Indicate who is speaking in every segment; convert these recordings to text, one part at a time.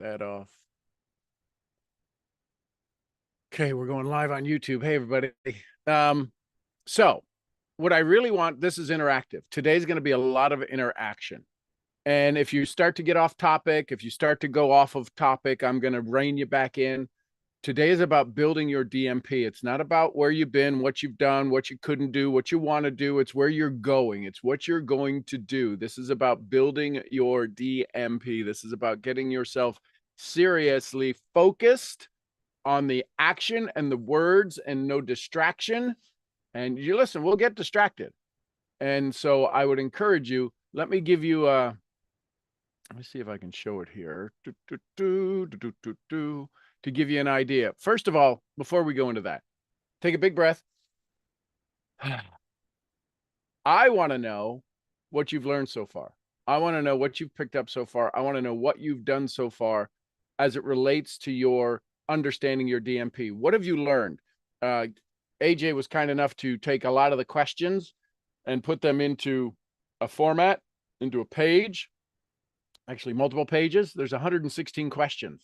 Speaker 1: That off. Okay, we're going live on YouTube. Hey, everybody. Um, so what I really want, this is interactive. Today's going to be a lot of interaction. And if you start to get off topic, if you start to go off of topic, I'm going to rein you back in. Today is about building your DMP. It's not about where you've been, what you've done, what you couldn't do, what you want to do. It's where you're going. It's what you're going to do. This is about building your DMP. This is about getting yourself seriously focused on the action and the words and no distraction. And you listen, we'll get distracted. And so I would encourage you, let me give you a, let me see if I can show it here. To give you an idea. First of all, before we go into that, take a big breath. I want to know what you've learned so far. I want to know what you've picked up so far. I want to know what you've done so far as it relates to your understanding your DMP. What have you learned? AJ was kind enough to take a lot of the questions and put them into a format, into a page, actually multiple pages. There's 116 questions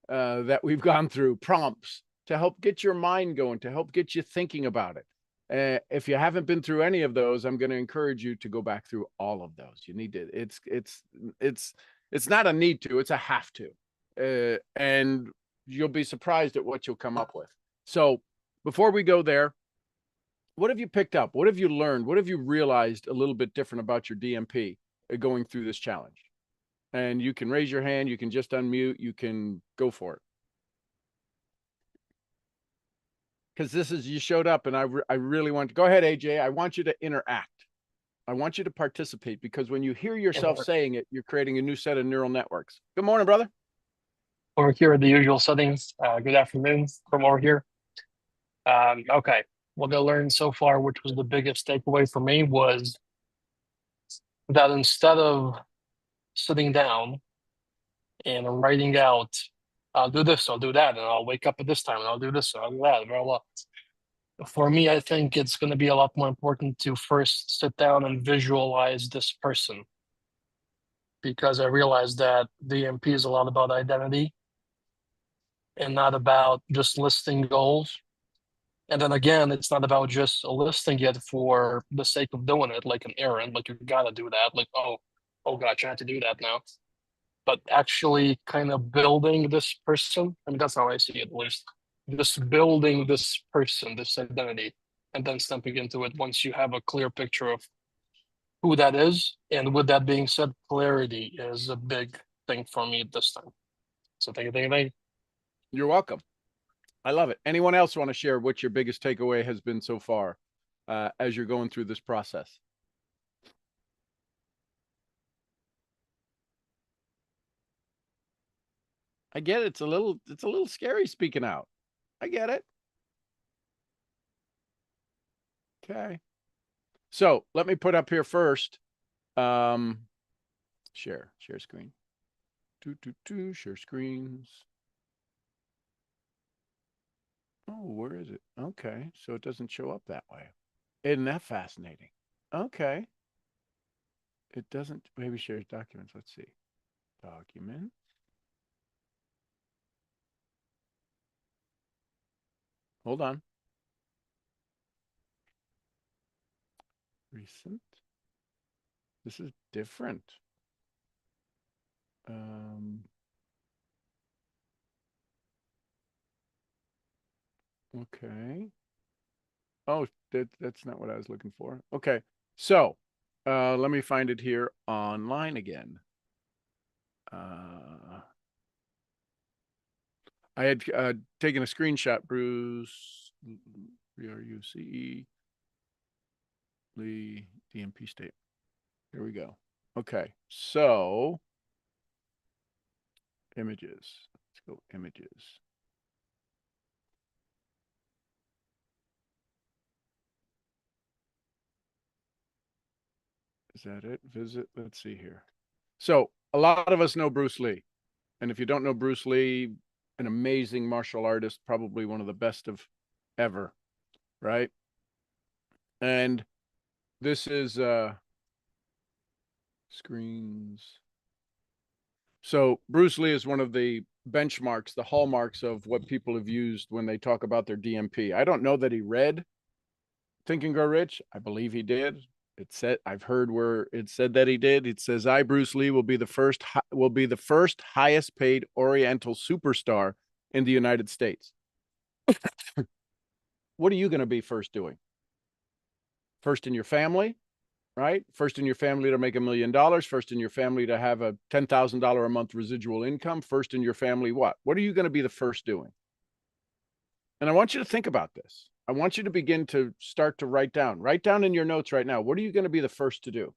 Speaker 1: that we've gone through, prompts to help get your mind going, to help get you thinking about it. If you haven't been through any of those, I'm going to encourage you to go back through all of those. You need to. It's not a need to. It's a have to, and you'll be surprised at what you'll come up with. So before we go there, what have you picked up? What have you learned? What have you realized a little bit different about your DMP going through this challenge? And you can raise your hand. You can just unmute. You can go for it. Because this is, you showed up and I really want to go ahead, AJ. I want you to interact. I want you to participate because when you hear yourself saying it, you're creating a new set of neural networks. Good morning, brother.
Speaker 2: We're here at the usual settings. Good afternoon from over here. Okay, what I learned so far, which was the biggest takeaway for me, was that instead of sitting down and writing out, I'll do this, I'll do that, and I'll wake up at this time, and I'll do this, and I'll do that, blah, blah. For me, I think it's going to be a lot more important to first sit down and visualize this person, because I realized that DMP is a lot about identity and not about just listing goals. And then again, it's not about just listing it for the sake of doing it, like an errand, like you gotta do that, like, oh gosh, I have to do that now. But actually kind of building this person, I mean, that's how I see it, at least. Just building this person, this identity, and then stepping into it once you have a clear picture of who that is. And with that being said, clarity is a big thing for me this time. So thank you.
Speaker 1: You're welcome. I love it. Anyone else want to share what your biggest takeaway has been so far as you're going through this process? I get it. It's a little scary speaking out. I get it. Okay. So let me put up here first. Share screen. Share screens. Oh, where is it? Okay. So it doesn't show up that way. Isn't that fascinating? Okay. It doesn't, maybe share documents. Let's see. Document. Hold on. Recent. This is different. Okay. Oh, that's not what I was looking for. Okay. So, let me find it here online again. I had taken a screenshot, Bruce, B-R-U-C-E, Lee, DMP state. Here we go. Okay. So, images. Let's go images. Is that it? Visit. Let's see here. So a lot of us know Bruce Lee. And if you don't know Bruce Lee, an amazing martial artist, probably one of the best of ever, right? And this is screens. So Bruce Lee is one of the benchmarks, the hallmarks of what people have used when they talk about their DMP. I don't know that he read Think and Grow Rich. I believe he did. It said, I've heard where it said that he did. It says, "I, Bruce Lee, will be the first highest paid Oriental superstar in the United States." What are you going to be first doing? First in your family, right? First in your family to make $1 million. First in your family to have a $10,000 a month residual income. First in your family, what? What are you going to be the first doing? And I want you to think about this. I want you to begin to start to write down in your notes right now. What are you going to be the first to do?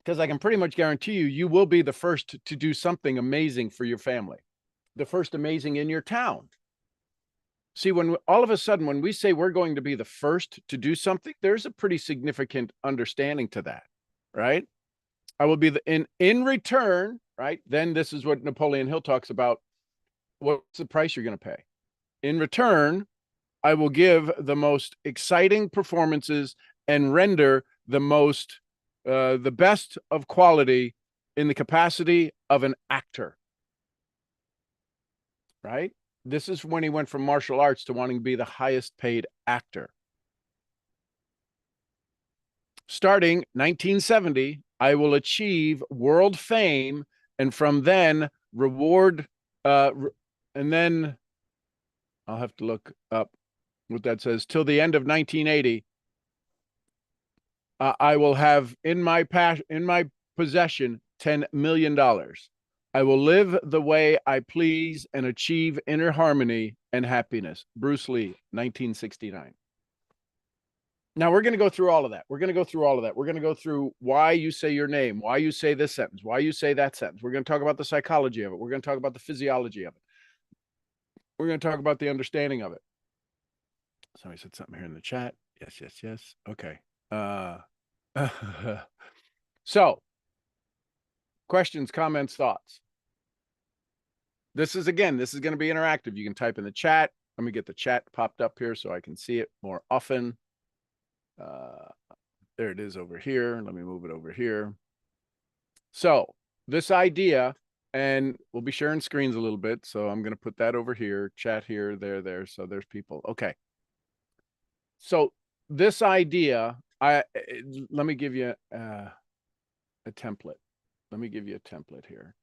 Speaker 1: Because I can pretty much guarantee you, you will be the first to do something amazing for your family, the first amazing in your town. See, when all of a sudden, when we say we're going to be the first to do something, there's a pretty significant understanding to that, right? I will be in return, right? Then this is what Napoleon Hill talks about. What's the price you're going to pay? In return, I will give the most exciting performances and render the best of quality in the capacity of an actor, right? This is when he went from martial arts to wanting to be the highest paid actor. Starting 1970, I will achieve world fame, and from then reward, and then I'll have to look up what that says. Till the end of 1980, I will have in my possession $10 million. I will live the way I please and achieve inner harmony and happiness. Bruce Lee, 1969. Now we're going to go through all of that. We're going to go through why you say your name, why you say this sentence, why you say that sentence. We're going to talk about the psychology of it. We're going to talk about the physiology of it. We're going to talk about the understanding of it. Somebody said something here in the chat. Yes. Okay. So, questions, comments, thoughts. This is going to be interactive. You can type in the chat. Let me get the chat popped up here so I can see it more often. There it is over here. Let me move it over here. So this idea, and we'll be sharing screens a little bit. So I'm going to put that over here, chat here, there. So there's people. Okay. So this idea, let me give you a template. Let me give you a template here.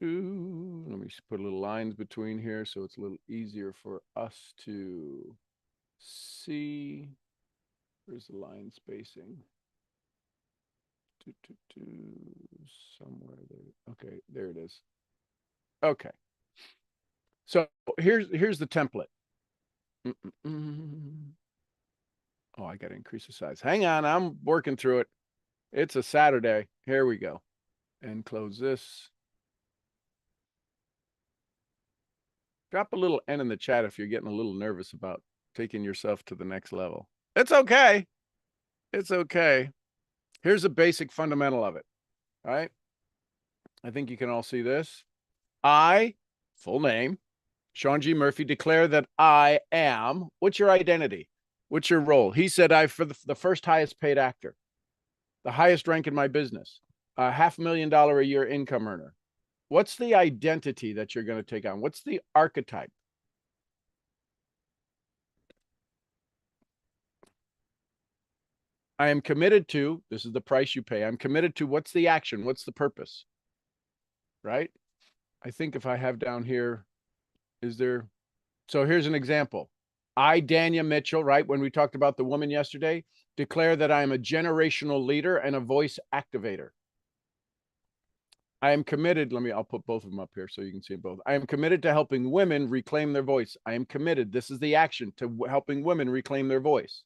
Speaker 1: Let me put little lines between here so it's a little easier for us to see. Where's the line spacing? Somewhere there. Okay, there it is. Okay. So here's the template. Oh, I got to increase the size. Hang on, I'm working through it. It's a Saturday. Here we go. And close this. Drop a little N in the chat if you're getting a little nervous about taking yourself to the next level. It's okay. It's okay. Here's a basic fundamental of it. All right. I think you can all see this. I, full name, Sean G. Murphy, declare that I am. What's your identity? What's your role? He said, for the first highest paid actor, the highest rank in my business, a $500,000 a year income earner. What's the identity that you're going to take on? What's the archetype? I am committed to, this is the price you pay. I'm committed to, what's the action? What's the purpose? Right? I think if I have down here, so here's an example. I, Dania Mitchell, right? When we talked about the woman yesterday, declare that I am a generational leader and a voice activator. I am committed. I'll put both of them up here so you can see both. I am committed to helping women reclaim their voice. I am committed. This is the action to helping women reclaim their voice.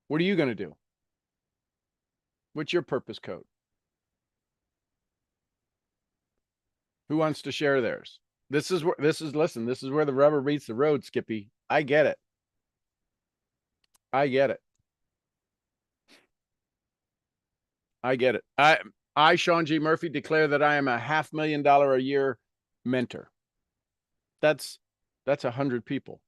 Speaker 1: What are you going to do? What's your purpose code? Who wants to share theirs? This is where the rubber meets the road, Skippy. I get it. I, Sean G. Murphy, declare that I am a $500,000 a year mentor. That's 100 people.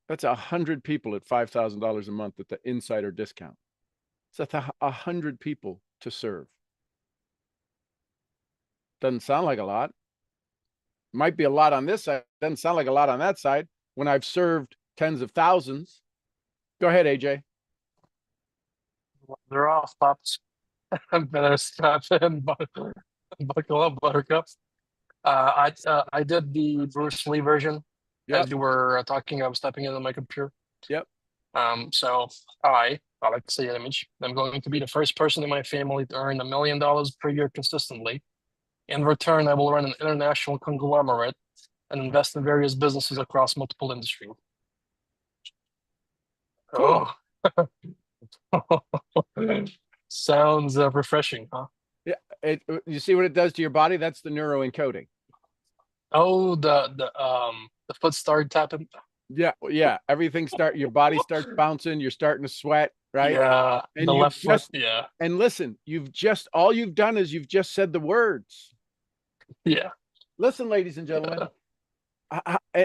Speaker 1: That's 100 people at $5,000 a month at the insider discount. It's 100 people to serve. Doesn't sound like a lot. Might be a lot on this side. Doesn't sound like a lot on that side. When I've served tens of thousands. Go ahead, AJ.
Speaker 2: They're off, pops. Better strap in, buckle up, Buttercup. I did the Bruce Lee version
Speaker 1: Yep.
Speaker 2: as you were talking. I was typing into my computer.
Speaker 1: Yep.
Speaker 2: So Alexei Image, I'm going to be the first person in my family to earn $1 million per year consistently. In return, I will run an international conglomerate and invest in various businesses across multiple industries.
Speaker 1: Cool.
Speaker 2: Oh, sounds refreshing, huh?
Speaker 1: Yeah. You see what it does to your body? That's the neuroencoding.
Speaker 2: Oh, the foot started tapping.
Speaker 1: Yeah. Yeah. Your body starts bouncing. You're starting to sweat, right?
Speaker 2: Yeah,
Speaker 1: And
Speaker 2: the
Speaker 1: you've
Speaker 2: left foot.
Speaker 1: just,
Speaker 2: Yeah,
Speaker 1: and listen, all you've done is you've just said the words.
Speaker 2: yeah.
Speaker 1: Listen, ladies and gentlemen.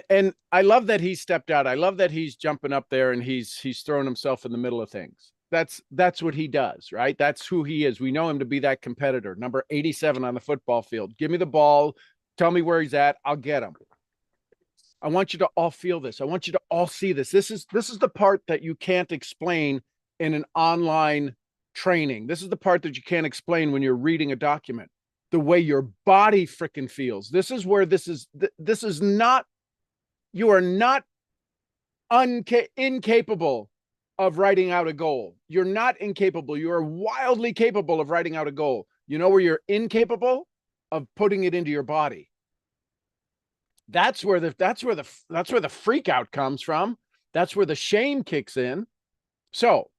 Speaker 1: And I love that he stepped out. I love that he's jumping up there and he's throwing himself in the middle of things. That's what he does, right? That's who he is. We know him to be that competitor, number 87 on the football field. Give me the ball, tell me where he's at, I'll get him. I want you to all feel this. I want you to all see this. This is the part that you can't explain in an online training. This is the part that you can't explain when you're reading a document. The way your body freaking feels. This is where this is not, you are not incapable of writing out a goal. You're not incapable. You are wildly capable of writing out a goal. You know where you're incapable of putting it into your body. That's where the freak out comes from. That's where the shame kicks in. So,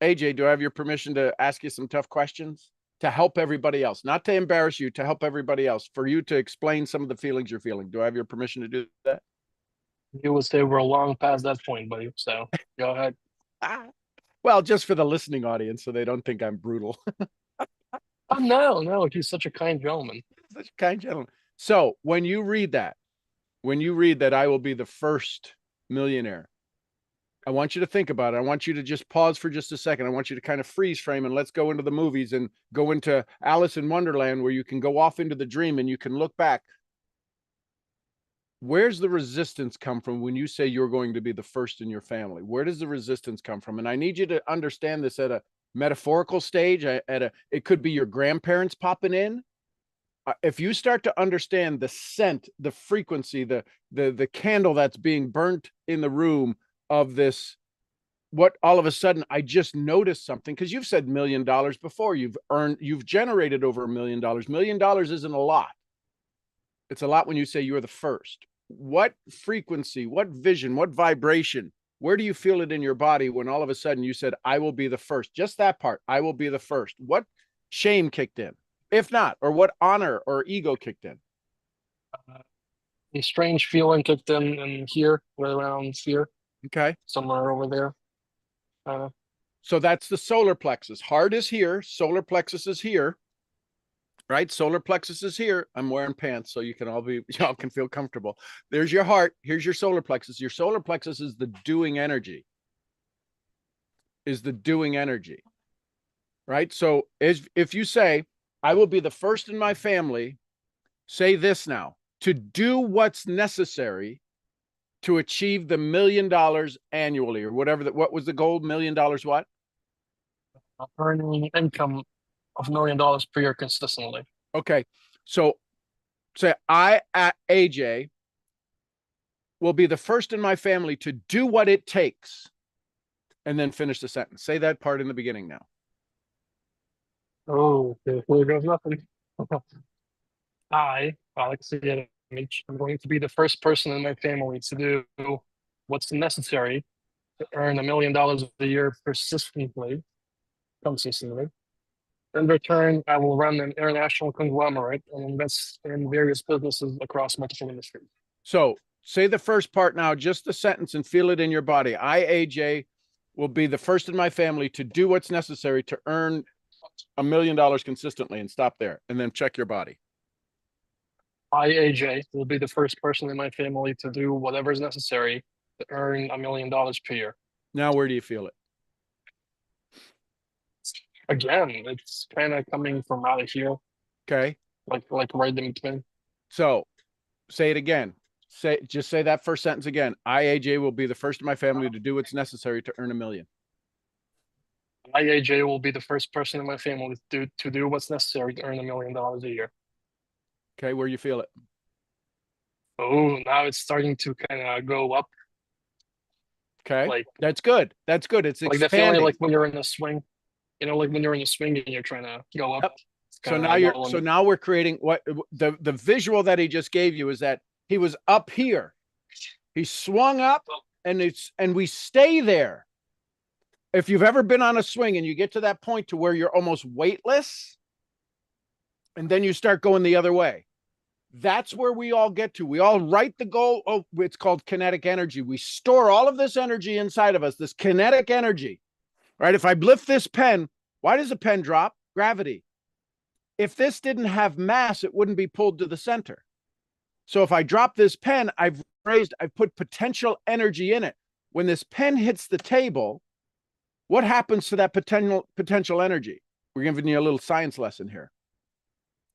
Speaker 1: AJ, do I have your permission to ask you some tough questions to help everybody else, not to embarrass you, to help everybody else, for you to explain some of the feelings you're feeling? Do I have your permission to do that?
Speaker 2: You would say we're long past that point, buddy. So go ahead.
Speaker 1: Well, just for the listening audience, so they don't think I'm brutal.
Speaker 2: Oh no, he's such a kind gentleman.
Speaker 1: Such a kind gentleman. So when you read that I will be the first millionaire, I want you to think about it. I want you to just pause for just a second. I want you to kind of freeze frame and let's go into the movies and go into Alice in Wonderland, where you can go off into the dream and you can look back. Where's the resistance come from when you say you're going to be the first in your family? Where does the resistance come from? And I need you to understand this at a metaphorical stage. It could be your grandparents popping in. If you start to understand the scent, the frequency, the candle that's being burnt in the room of this, what all of a sudden I just noticed something, because you've said $1 million before. You've generated over $1 million. $1 million isn't a lot. It's a lot when you say you're the first. What frequency, what vision, what vibration, where do you feel it in your body when all of a sudden you said, I will be the first? Just that part, I will be the first. What shame kicked in? If not, or what honor or ego kicked in?
Speaker 2: A strange feeling kicked in here, right around here,
Speaker 1: Okay.
Speaker 2: somewhere over there.
Speaker 1: So that's the solar plexus. Heart is here. Solar plexus is here. Right? Solar plexus is here. I'm wearing pants so y'all can feel comfortable. There's your heart. Here's your solar plexus. Your solar plexus is the doing energy. Right? So if you say, I will be the first in my family, say this now, to do what's necessary to achieve the $1 million annually, or whatever what was the goal? $1 million what?
Speaker 2: Earning income of $1 million per year consistently.
Speaker 1: Okay. So say I, AJ, will be the first in my family to do what it takes, and then finish the sentence. Say that part in the beginning now.
Speaker 2: Oh, here goes nothing. Alex, I'm going to be the first person in my family to do what's necessary to earn $1 million a year consistently. In return, I will run an international conglomerate and invest in various businesses across multiple industries.
Speaker 1: So say the first part now, just the sentence, and feel it in your body. I, AJ, will be the first in my family to do what's necessary to earn $1 million consistently, and stop there, and then check your body.
Speaker 2: I, AJ, will be the first person in my family to do whatever is necessary to earn $1 million per year.
Speaker 1: Now, where do you feel it?
Speaker 2: again, it's kind of coming from out of here,
Speaker 1: Okay.
Speaker 2: like right in between.
Speaker 1: So say it again. Just say that first sentence again. I, AJ, will be the first in my family to do what's necessary to earn $1 million.
Speaker 2: IAJ will be the first person in my family to do what's necessary to earn $1 million a year.
Speaker 1: Okay, where you feel it?
Speaker 2: Oh, now it's starting to kind of go up.
Speaker 1: Okay,
Speaker 2: Like
Speaker 1: that's good. That's good. It's
Speaker 2: that feeling
Speaker 1: expanding.
Speaker 2: like when you're in a swing, like when you're in a swing and you're trying to go up.
Speaker 1: Yep.
Speaker 2: It's
Speaker 1: So
Speaker 2: kind
Speaker 1: now
Speaker 2: of
Speaker 1: you're
Speaker 2: going.
Speaker 1: so now we're creating what the visual that he just gave you is that he was up here. He swung up and we stay there. If you've ever been on a swing and you get to that point to where you're almost weightless and then you start going the other way. That's where we all get to. We all write the goal. Oh, it's called kinetic energy. We store all of this energy inside of us, this kinetic energy, right? If I lift this pen, why does a pen drop? Gravity. If this didn't have mass, it wouldn't be pulled to the center. So if I drop this pen, I've put potential energy in it. When this pen hits the table, what happens to that potential energy? We're giving you a little science lesson here.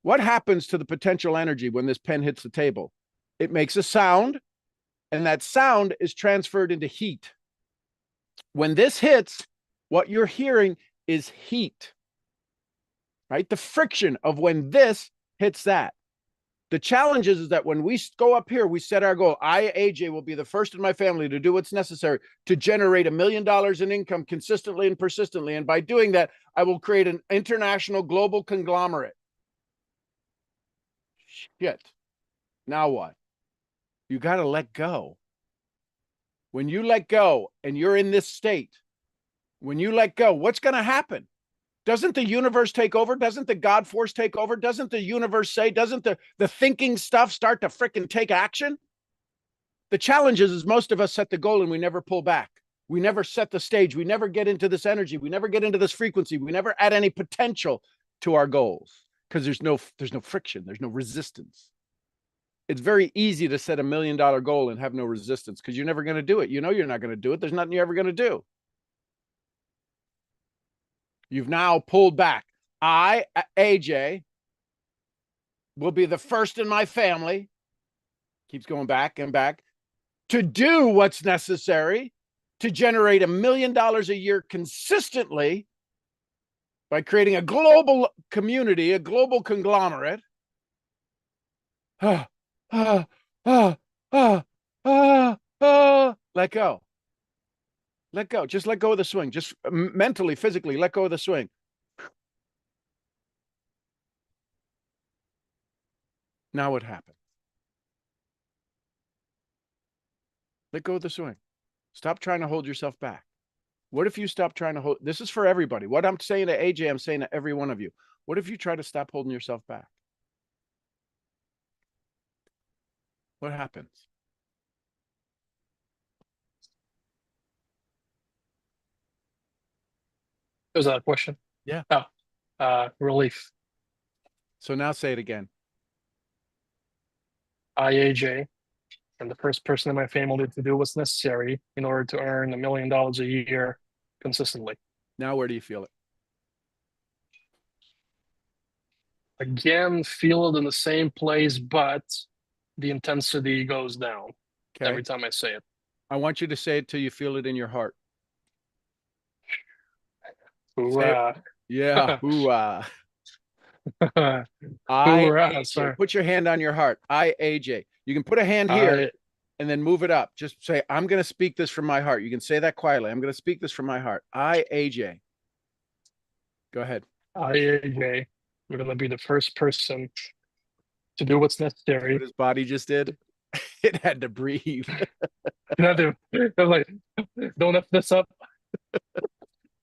Speaker 1: What happens to the potential energy when this pen hits the table? It makes a sound, and that sound is transferred into heat. When this hits, what you're hearing is heat, right? The friction of when this hits that. The challenge is that when we go up here, we set our goal. I, AJ, will be the first in my family to do what's necessary to generate $1 million in income consistently and persistently. And by doing that, I will create an international global conglomerate. Shit. Now what? You got to let go. When you let go and you're in this state, when you let go, what's going to happen? Doesn't the universe take over? Doesn't the God force take over? Doesn't the universe say, doesn't the thinking stuff start to fricking take action? The challenge is most of us set the goal and we never pull back. We never set the stage. We never get into this energy. We never get into this frequency. We never add any potential to our goals because there's no friction. There's no resistance. It's very easy to set $1 million goal and have no resistance because you're never going to do it. You know you're not going to do it. There's nothing you're ever going to do. You've now pulled back. I, AJ, will be the first in my family, keeps going back and back, to do what's necessary to generate $1 million a year consistently by creating a global community, a global conglomerate. Let go. Let go. Just let go of the swing. Just mentally, physically, let go of the swing. Now what happens? Let go of the swing. Stop trying to hold yourself back. What if you stop trying to hold? This is for everybody. What I'm saying to AJ, I'm saying to every one of you. What if you try to stop holding yourself back? What happens?
Speaker 2: Was that a question?
Speaker 1: Yeah.
Speaker 2: Oh, relief.
Speaker 1: So now say it again.
Speaker 2: IAJ, and the first person in my family to do what's necessary in order to earn $1 million a year consistently.
Speaker 1: Now where do you feel it?
Speaker 2: Again, feel it in the same place, but the intensity goes down every time I say it.
Speaker 1: I want you to say it till you feel it in your heart.
Speaker 2: Hoorah.
Speaker 1: Yeah. Hoorah.
Speaker 2: Sorry.
Speaker 1: Put your hand on your heart. I, AJ. You can put a hand here and then move it up. Just say, I'm going to speak this from my heart. You can say that quietly. I'm going to speak this from my heart. I, AJ. Go ahead.
Speaker 2: I, AJ. We're going to be the first person to do what's necessary.
Speaker 1: What his body just did. It had to breathe.
Speaker 2: I'm like, don't F this up.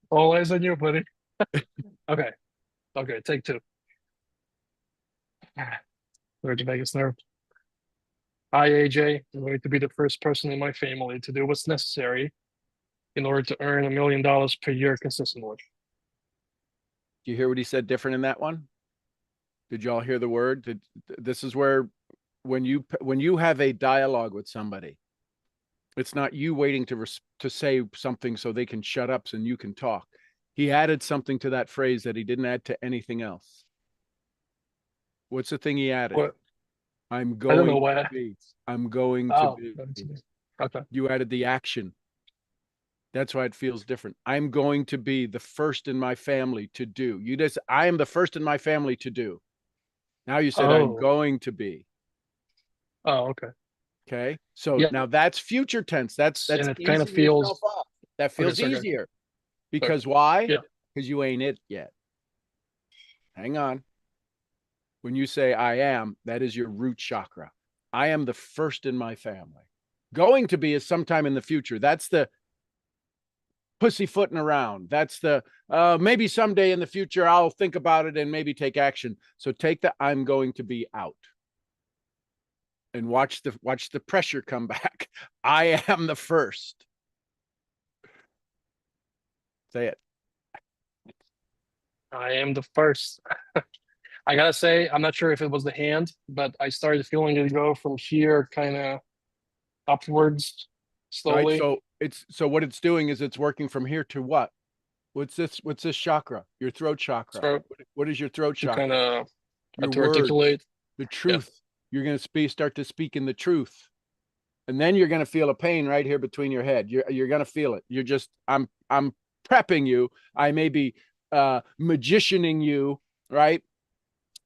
Speaker 2: All eyes on you, buddy. Okay. Take two. Where'd you make us nerve? I, AJ, am going to be the first person in my family to do what's necessary in order to earn $1 million per year consistently.
Speaker 1: Do you hear what he said different in that one? Did y'all hear the word? This is where when you have a dialogue with somebody, it's not you waiting to say something so they can shut up and you can talk. He added something to that phrase that he didn't add to anything else. What's the thing he added?
Speaker 2: What?
Speaker 1: I'm
Speaker 2: I don't know
Speaker 1: going to
Speaker 2: what.
Speaker 1: be. I'm going to
Speaker 2: Oh,
Speaker 1: be.
Speaker 2: okay.
Speaker 1: You added the action. That's why it feels different. I'm going to be the first in my family to do. You just, I am the first in my family to do. Now you said I'm
Speaker 2: Oh,
Speaker 1: going to be.
Speaker 2: oh, okay.
Speaker 1: Okay. So
Speaker 2: Yeah,
Speaker 1: now that's future tense. That's
Speaker 2: and it kind of
Speaker 1: easing
Speaker 2: feels
Speaker 1: yourself up. That
Speaker 2: okay.
Speaker 1: feels
Speaker 2: Sorry,
Speaker 1: easier.
Speaker 2: sorry.
Speaker 1: Because why?
Speaker 2: Yeah,
Speaker 1: Because you ain't it yet. Hang on. When you say I am, that is your root chakra. I am the first in my family. Going to be is sometime in the future. That's the pussyfooting around. That's the maybe someday in the future I'll think about it and maybe take action. So take the I'm going to be out and watch the pressure come back. I am the first. Say it.
Speaker 2: I am the first. I gotta say, I'm not sure if it was the hand, but I started feeling it go from here kind of upwards
Speaker 1: Right.
Speaker 2: slowly.
Speaker 1: So it's so what it's doing is it's working from here to what? What's this chakra? Your throat chakra.
Speaker 2: So
Speaker 1: What is your throat
Speaker 2: to kind
Speaker 1: chakra?
Speaker 2: of
Speaker 1: Your
Speaker 2: to
Speaker 1: words,
Speaker 2: articulate.
Speaker 1: the
Speaker 2: Yeah.
Speaker 1: truth. You're going to start to speak in the truth. And then you're going to feel a pain right here between your head. You're going to feel it. You're just I'm prepping you. I may be magicianing you, right?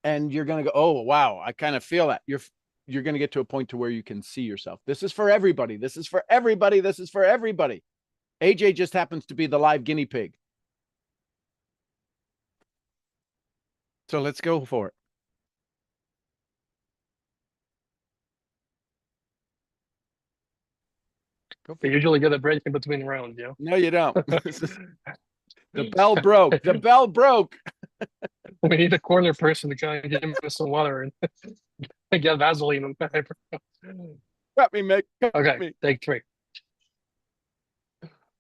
Speaker 1: And you're going to go, "Oh, wow, I kind of feel that." You're going to get to a point to where you can see yourself. This is for everybody. This is for everybody. This is for everybody. AJ just happens to be the live guinea pig. So let's go for it.
Speaker 2: They usually get a break in between rounds, yeah.
Speaker 1: No, you don't. The bell broke. The bell broke.
Speaker 2: We need a corner person to kind of give him some water and get Vaseline on the
Speaker 1: Cut me, Mick. Cut
Speaker 2: Okay,
Speaker 1: me.
Speaker 2: take three.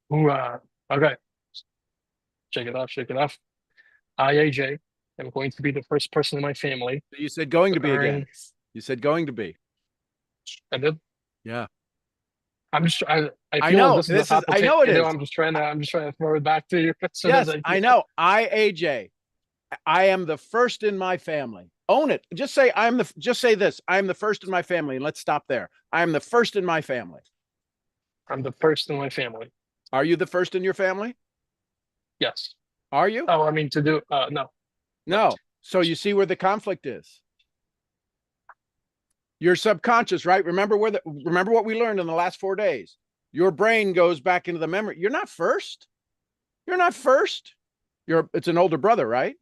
Speaker 2: Hoorah. Okay, shake it off, shake it off. I, AJ, am going to be the first person in my family
Speaker 1: You said going
Speaker 2: to
Speaker 1: to be again.
Speaker 2: earn.
Speaker 1: You said going to be.
Speaker 2: I did.
Speaker 1: Yeah.
Speaker 2: I
Speaker 1: I
Speaker 2: feel like
Speaker 1: know.
Speaker 2: this is a
Speaker 1: This is,
Speaker 2: hot
Speaker 1: I know it
Speaker 2: potato.
Speaker 1: is.
Speaker 2: I'm just trying to throw it back to you as soon as
Speaker 1: Yes,
Speaker 2: I
Speaker 1: I
Speaker 2: can.
Speaker 1: know. AJ. I am the first in my family. Own it. Just say this. I am the first in my family. And let's stop there. I am the first in my family.
Speaker 2: I'm the first in my family.
Speaker 1: Are you the first in your family?
Speaker 2: Yes.
Speaker 1: Are you?
Speaker 2: Oh, I mean to do no, no.
Speaker 1: No. So you see where the conflict is. Your subconscious, right? Remember what we learned in the last 4 days. Your brain goes back into the memory. You're not first. You're not first. It's an older brother, right?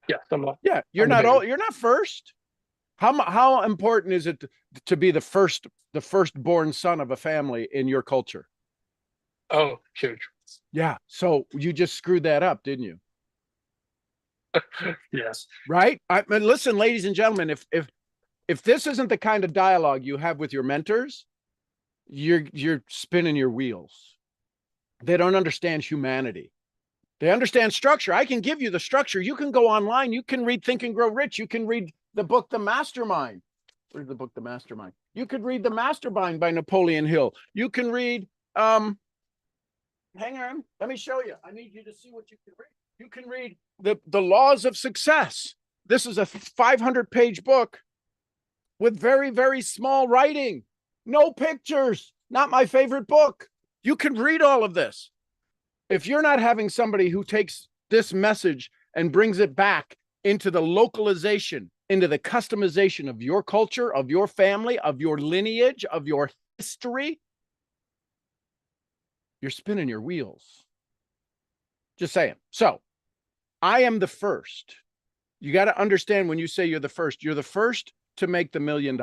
Speaker 2: Yeah,
Speaker 1: Yeah, you're
Speaker 2: I'm the
Speaker 1: not
Speaker 2: baby.
Speaker 1: old. You're not first. How important is it to be the firstborn son of a family in your culture?
Speaker 2: Oh, huge.
Speaker 1: Yeah. So you just screwed that up, didn't you?
Speaker 2: Yes.
Speaker 1: Right. I mean, listen, ladies and gentlemen, if this isn't the kind of dialogue you have with your mentors, you're spinning your wheels. They don't understand humanity. They understand structure. I can give you the structure. You can go online. You can read Think and Grow Rich. You can read the book The Mastermind. Where's the book The Mastermind? You could read The Mastermind by Napoleon Hill. You can read hang on, let me show you. I need you to see what you can read. You can read the Laws of Success. This is a 500-page book with very, very small writing. No pictures. Not my favorite book. You can read all of this. If you're not having somebody who takes this message and brings it back into the localization, into the customization of your culture, of your family, of your lineage, of your history, you're spinning your wheels. Just saying. So I am the first. You got to understand when you say you're the first to make the $1 million.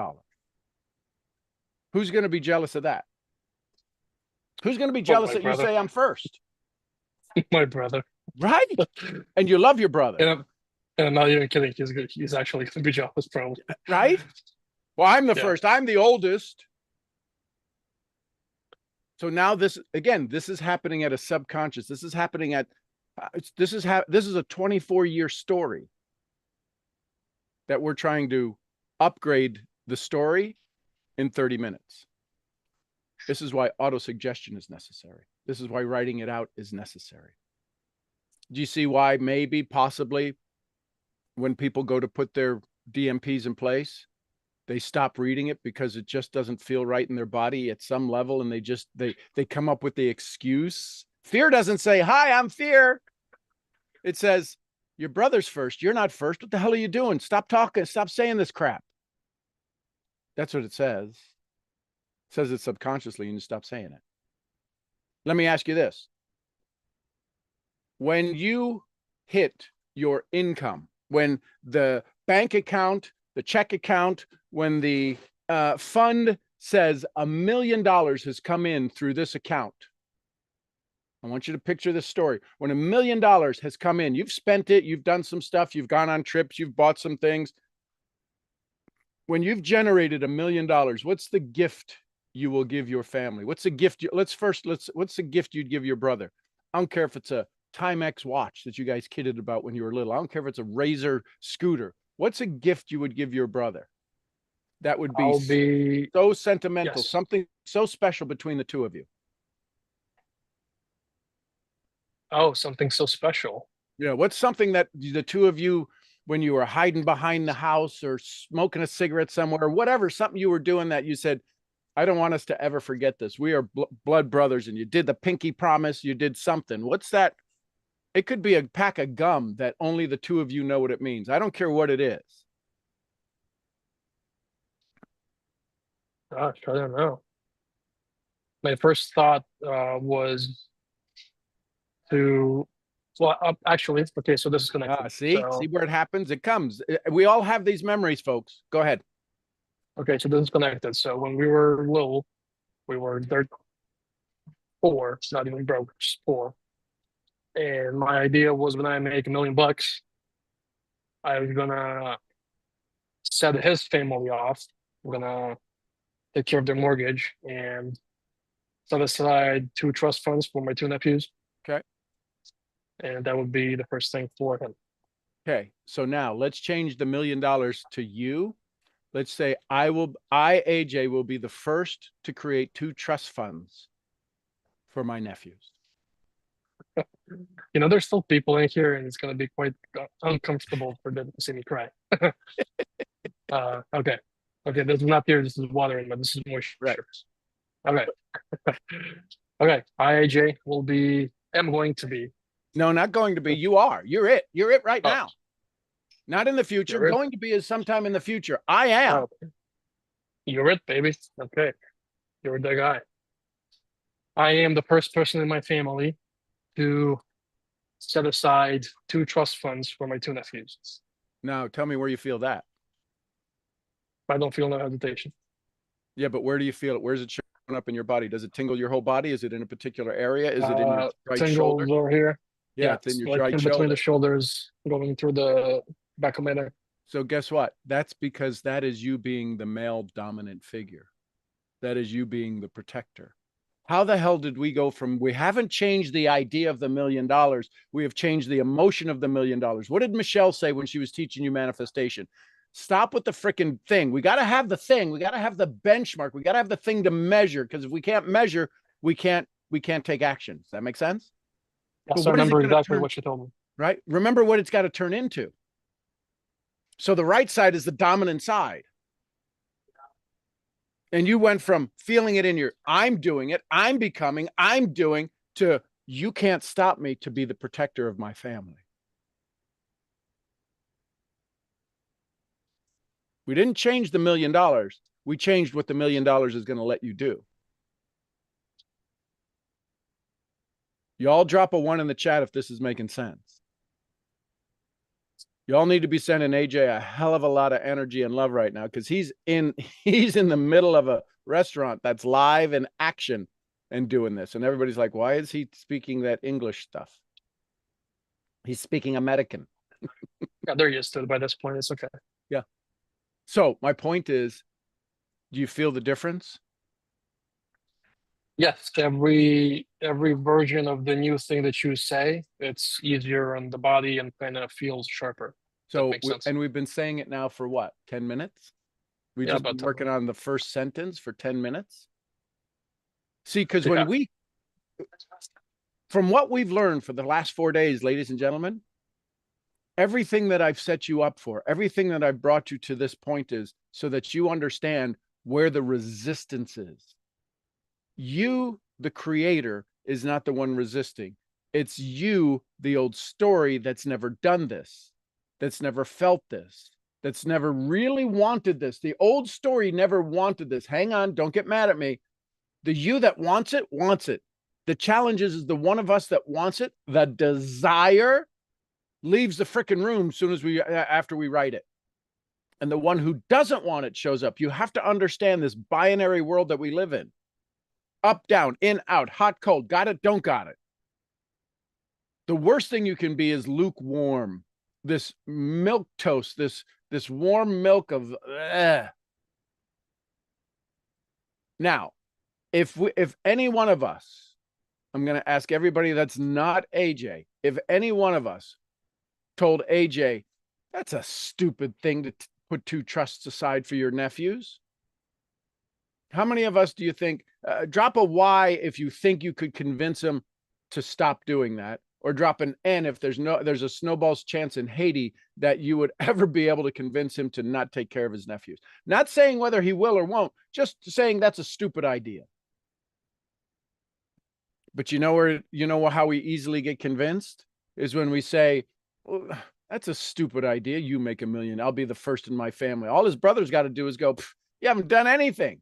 Speaker 1: Who's going to be jealous of that? Who's going to be jealous that you
Speaker 2: brother.
Speaker 1: say I'm first?
Speaker 2: My brother.
Speaker 1: Right. And you love your brother.
Speaker 2: And I'm not even kidding. He's good. He's actually going to be jealous, probably.
Speaker 1: Right. Well, I'm the first. I'm the oldest. So now this is happening at a subconscious. This is happening at this is a 24-year story that we're trying to upgrade the story in 30 minutes. This is why auto-suggestion is necessary. This is why writing it out is necessary. Do you see why maybe possibly when people go to put their DMPs in place, they stop reading it because it just doesn't feel right in their body at some level, and they come up with the excuse. Fear doesn't say, "Hi, I'm Fear." It says, "Your brother's first. You're not first. What the hell are you doing? Stop talking. Stop saying this crap." That's what it says. It says it subconsciously, and you stop saying it. Let me ask you this. When you hit your income, when the bank account, the check account, when the fund says $1 million has come in through this account, I want you to picture this story. When $1 million has come in, you've spent it, you've done some stuff, you've gone on trips, you've bought some things. When you've generated $1 million, what's the gift you will give your family? What's the gift? What's the gift you'd give your brother? I don't care if it's a Timex watch that you guys kidded about when you were little. I don't care if it's a Razor scooter. What's a gift you would give your brother that would be so sentimental,
Speaker 2: yes.
Speaker 1: something so special between the two of you?
Speaker 2: Oh, something so special.
Speaker 1: Yeah, what's something that the two of you, when you were hiding behind the house or smoking a cigarette somewhere, whatever, something you were doing that you said, I don't want us to ever forget this. We are blood brothers, and you did the pinky promise, you did something. What's that? It could be a pack of gum that only the two of you know what it means. I don't care what it is.
Speaker 2: Gosh, I don't know. My first thought was to, well, actually, okay, so this is connected.
Speaker 1: See
Speaker 2: So,
Speaker 1: where it happens? It comes. We all have these memories, folks. Go ahead.
Speaker 2: okay, so this is connected. So when we were little, we were four, not even broke, just four. And my idea was when I make $1 million, I was gonna set his family off. We're gonna take care of their mortgage and set aside 2 trust funds for my 2 nephews.
Speaker 1: Okay.
Speaker 2: And that would be the first thing for him.
Speaker 1: Okay. So now let's change the $1 million to you. Let's say AJ, will be the first to create 2 trust funds for my nephews.
Speaker 2: You know, there's still people in here, and it's going to be quite uncomfortable for them to see me cry. Okay. Okay, this is not beer, this is water, but this is moisture.
Speaker 1: Right.
Speaker 2: Okay. Okay, IAJ am going to be.
Speaker 1: No, not going to be. You are. You're it. You're it right
Speaker 2: Oh,
Speaker 1: now. Not in the future.
Speaker 2: you're it.
Speaker 1: Going to be is sometime in the future. I am.
Speaker 2: Oh, you're it, baby. Okay. You're the guy. I am the first person in my family to set aside 2 trust funds for my 2 nephews.
Speaker 1: Now, tell me where you feel that.
Speaker 2: I don't feel no hesitation.
Speaker 1: Yeah, but where do you feel it? Where's it showing up in your body? Does it tingle your whole body? Is it in a particular area? Is it in your right shoulder?
Speaker 2: Tingles over here.
Speaker 1: Yeah, it's in your
Speaker 2: like
Speaker 1: right
Speaker 2: in
Speaker 1: shoulder.
Speaker 2: between the shoulders, going through the back of my neck.
Speaker 1: So guess what? That's because that is you being the male dominant figure. That is you being the protector. How the hell did we go from, we haven't changed the idea of the $1 million. We have changed the emotion of the $1 million. What did Michelle say when she was teaching you manifestation? Stop with the freaking thing. We got to have the thing. We got to have the benchmark. We got to have the thing to measure. Because if we can't measure, we can't take action. Does that make sense?
Speaker 2: Yes, I remember exactly what she told me.
Speaker 1: Right? Remember what it's got to turn into. So the right side is the dominant side. And you went from feeling it in your, I'm doing it, I'm becoming, I'm doing, to you can't stop me, to be the protector of my family. We didn't change the $1 million. We changed what the $1 million is going to let you do. You all drop a 1 in the chat if this is making sense. You all need to be sending AJ a hell of a lot of energy and love right now, because he's in the middle of a restaurant that's live in action and doing this. And everybody's like, why is he speaking that English stuff? He's speaking American.
Speaker 2: Yeah, they're used to it by this point. It's okay.
Speaker 1: Yeah. So my point is, do you feel the difference?
Speaker 2: Yes, every version of the new thing that you say, it's easier on the body and kind of feels sharper.
Speaker 1: So, and we've been saying it now for what, 10 minutes? We've just been working on the first sentence for 10 minutes. See, because when From what we've learned for the last 4 days, ladies and gentlemen, everything that I've set you up for, everything that I've brought you to this point is so that you understand where the resistance is. You, the creator, is not the one resisting. It's you, the old story, that's never done this, that's never felt this, that's never really wanted this. The old story never wanted this. Hang on, don't get mad at me. The you that wants it, wants it. The challenge is the one of us that wants it, the desire, leaves the freaking room soon as after we write it. And the one who doesn't want it shows up. You have to understand this binary world that we live in. Up, down, in, out, hot, cold, got it, don't got it. The worst thing you can be is lukewarm. This milk toast, this warm milk of Now, if any one of us, I'm going to ask everybody that's not AJ, if any one of us told AJ, that's a stupid thing to put 2 trusts aside for your nephews. How many of us do you think, drop a Y if you think you could convince him to stop doing that, or drop an N if there's a snowball's chance in Haiti that you would ever be able to convince him to not take care of his nephews. Not saying whether he will or won't, just saying that's a stupid idea. But you know how we easily get convinced is when we say, well, that's a stupid idea. You make $1 million. I'll be the first in my family. All his brothers got to do is go, you haven't done anything.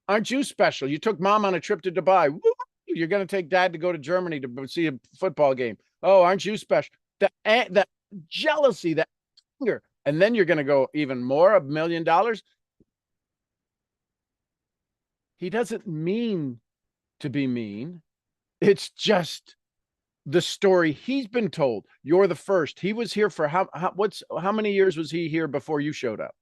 Speaker 1: Aren't you special? You took mom on a trip to Dubai. Woo! You're going to take dad to go to Germany to see a football game. Oh, aren't you special? The jealousy, the anger. And then you're going to go even more, $1 million. He doesn't mean to be mean. It's just the story he's been told. You're the first. He was here for how many years was he here before you showed up?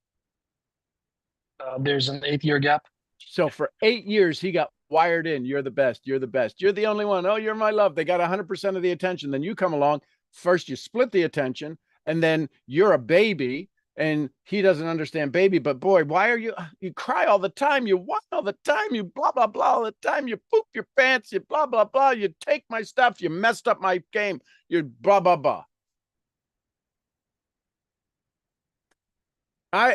Speaker 2: There's an 8-year gap.
Speaker 1: So for 8 years, he got wired in. You're the best. You're the best. You're the only one. Oh, you're my love. They got 100% of the attention. Then you come along. First, you split the attention, and then you're a baby, and he doesn't understand baby. But boy, why are you cry all the time? You whine all the time. You blah, blah, blah all the time. You poop your pants. You blah, blah, blah. You take my stuff. You messed up my game. You blah, blah, blah.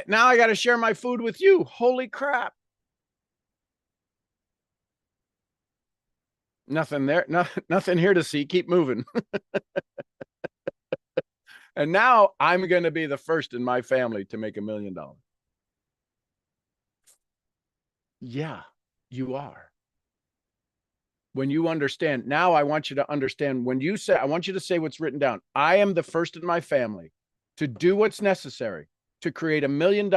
Speaker 1: Now I got to share my food with you. Holy crap. Nothing there. Nothing here to see. Keep moving. And now I'm going to be the first in my family to make $1 million. Yeah, you are. When you understand, now I want you to understand when you say, I want you to say what's written down. I am the first in my family to do what's necessary to create $1 million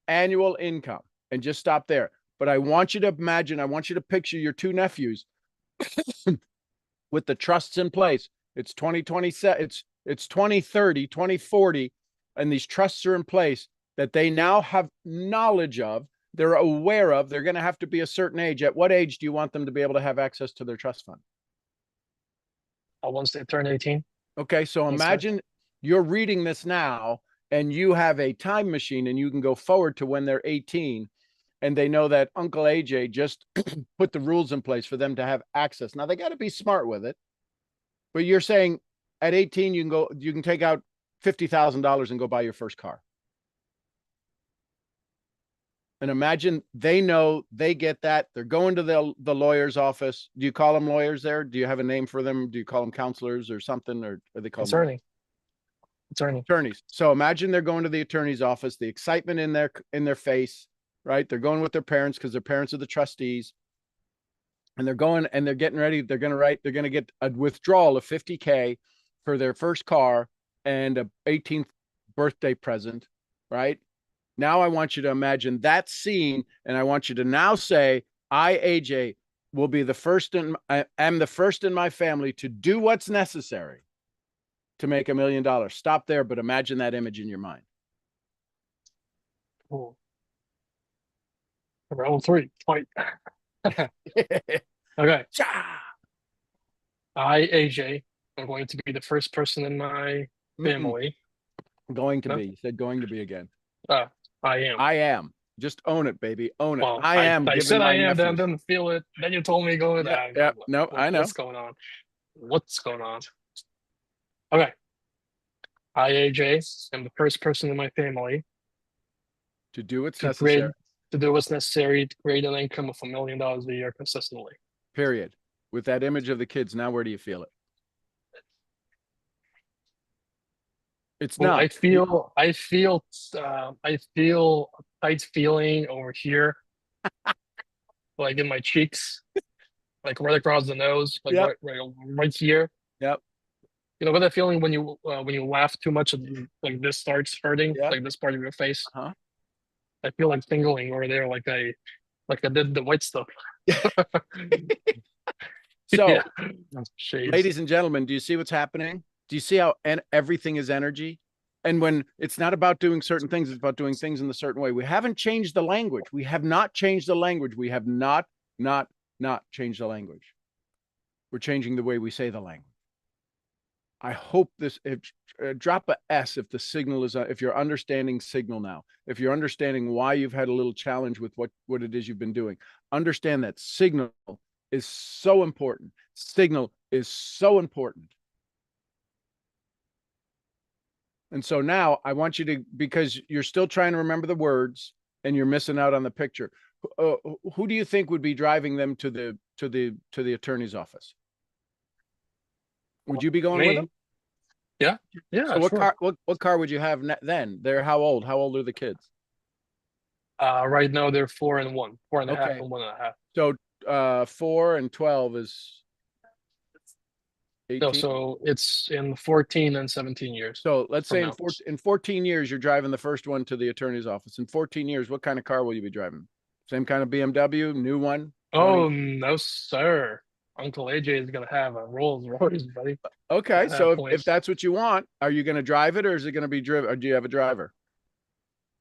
Speaker 1: annual income, and just stop there. But I want you to imagine, I want you to picture your 2 nephews with the trusts in place. It's 2027, it's 2030, 2040, and these trusts are in place that they now have knowledge of, they're aware of. They're going to have to be a certain age. At what age do you want them to be able to have access to their trust fund?
Speaker 2: Once they turn 18.
Speaker 1: Okay, so imagine you're reading this now and you have a time machine and you can go forward to when they're 18, and they know that Uncle AJ just put the rules in place for them to have access. Now they got to be smart with it, but you're saying at 18 you can take out $50,000 and go buy your first car. And imagine they know, they get that. They're going to the lawyer's office. Do you call them lawyers there? Do you have a name for them? Do you call them counselors or something? Or they call them attorneys? So imagine they're going to the attorney's office, the excitement in their face, right? They're going with their parents because their parents are the trustees. And they're going and they're getting ready. They're going to get a withdrawal of $50K for their first car and a 18th birthday present, right? Now I want you to imagine that scene, and I want you to now say, I, AJ, will be the first I am the first in my family to do what's necessary to make $1 million. Stop there, but imagine that image in your mind.
Speaker 2: Cool. Round 3, fight. Okay. I, AJ, am going to be the first person in my family.
Speaker 1: Going to be. You said going to be again.
Speaker 2: I am.
Speaker 1: I am. Just own it, baby. Own it.
Speaker 2: Well,
Speaker 1: I am.
Speaker 2: I said I am, then I didn't feel it. Then you told me go with that.
Speaker 1: Yeah. No, I know.
Speaker 2: What's going on? What's going on? Okay. I, AJ, am the first person in my family
Speaker 1: To do what's
Speaker 2: to create
Speaker 1: necessary,
Speaker 2: to do what's necessary to create an income of $1 million a year consistently.
Speaker 1: period. With that image of the kids, now where do you feel it? It's
Speaker 2: Well,
Speaker 1: not.
Speaker 2: I feel a tight feeling over here, like in my cheeks, like right across the nose, like
Speaker 1: Yep.
Speaker 2: right here.
Speaker 1: Yep.
Speaker 2: You know what that feeling when you laugh too much and like this starts hurting,
Speaker 1: Yep.
Speaker 2: like this part of your face.
Speaker 1: Uh-huh.
Speaker 2: I feel like tingling over there, like I did the white stuff. Yeah.
Speaker 1: So,
Speaker 2: Shades.
Speaker 1: ladies and gentlemen, do you see what's happening? Do you see how everything is energy? And when it's not about doing certain things, it's about doing things in a certain way. We haven't changed the language. We have not changed the language. We have not changed the language. We're changing the way we say the language. I hope this, drop a S if the signal is, if you're understanding signal now, if you're understanding why you've had a little challenge with what it is you've been doing, understand that signal is so important. Signal is so important. And so now I want you to, because you're still trying to remember the words and you're missing out on the picture. Who do you think would be driving them to the attorney's office? Would you be going with
Speaker 2: Me?
Speaker 1: them?
Speaker 2: Yeah. Yeah,
Speaker 1: So what
Speaker 2: sure.
Speaker 1: car? What car would you have then? They're how old? How old are the kids?
Speaker 2: Right now they're 4 and 1, 4.5
Speaker 1: Okay,
Speaker 2: and 1.5.
Speaker 1: so 4 and 12 is
Speaker 2: No,
Speaker 1: 18.
Speaker 2: so it's in 14 and 17 years
Speaker 1: So let's
Speaker 2: from
Speaker 1: say
Speaker 2: now.
Speaker 1: in 14 years you're driving the first one to the attorney's office. In 14 years, what kind of car will you be driving? Same kind of BMW, new one, 20.
Speaker 2: Oh no, sir. Uncle AJ is gonna have a Rolls Royce, buddy.
Speaker 1: Okay,
Speaker 2: At that
Speaker 1: so if
Speaker 2: point,
Speaker 1: that's what you want, are you going to drive it or is it going to be driven? Or do you have a driver?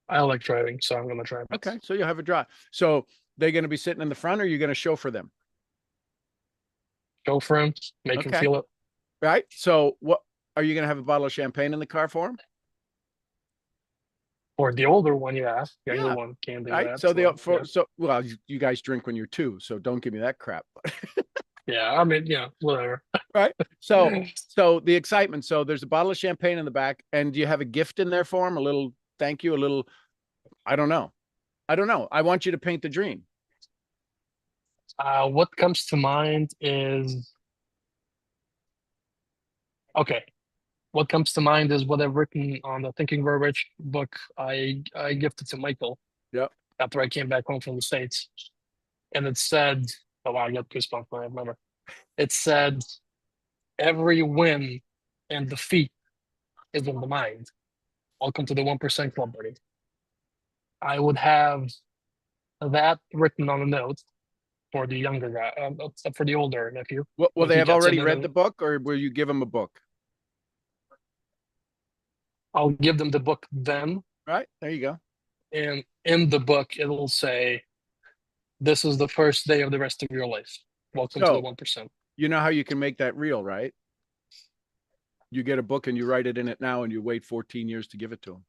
Speaker 2: I like driving, so I'm gonna drive it.
Speaker 1: Okay, so you have a drive. So they're going to be sitting in the front or are you going to chauffeur them?
Speaker 2: Go for him, make him
Speaker 1: Okay,
Speaker 2: feel it.
Speaker 1: right. So what are you going to have a bottle of champagne in the car for him?
Speaker 2: Or the older one, yeah. Younger
Speaker 1: Yeah,
Speaker 2: one can do
Speaker 1: right.
Speaker 2: that.
Speaker 1: So
Speaker 2: So yeah.
Speaker 1: well, you guys drink when you're two, so don't give me that crap.
Speaker 2: Yeah, I mean, yeah, whatever.
Speaker 1: Right. So the excitement. So there's a bottle of champagne in the back, and do you have a gift in there for him? A little thank you, a little. I don't know. I don't know. I want you to paint the dream.
Speaker 2: What comes to mind is okay. What comes to mind is what I've written on the Thinking Grow Rich book. I gifted to Michael
Speaker 1: Yep.
Speaker 2: after I came back home from the States. And it said, oh wow, I got goosebumps when I remember. It said, every win and defeat is in the mind. Welcome to the 1% Club, buddy. I would have that written on a note for the younger guy, for the older nephew
Speaker 1: Well,
Speaker 2: when
Speaker 1: they
Speaker 2: he
Speaker 1: have
Speaker 2: gets it.
Speaker 1: already
Speaker 2: And
Speaker 1: read
Speaker 2: then
Speaker 1: the book, or will you give them a book?
Speaker 2: I'll give them the book then.
Speaker 1: Right there, you go.
Speaker 2: And in the book, it'll say, this is the first day of the rest of your life. Welcome to the
Speaker 1: So
Speaker 2: 1%.
Speaker 1: you know how you can make that real, right? You get a book and you write it in it now, and you wait 14 years to give it to them.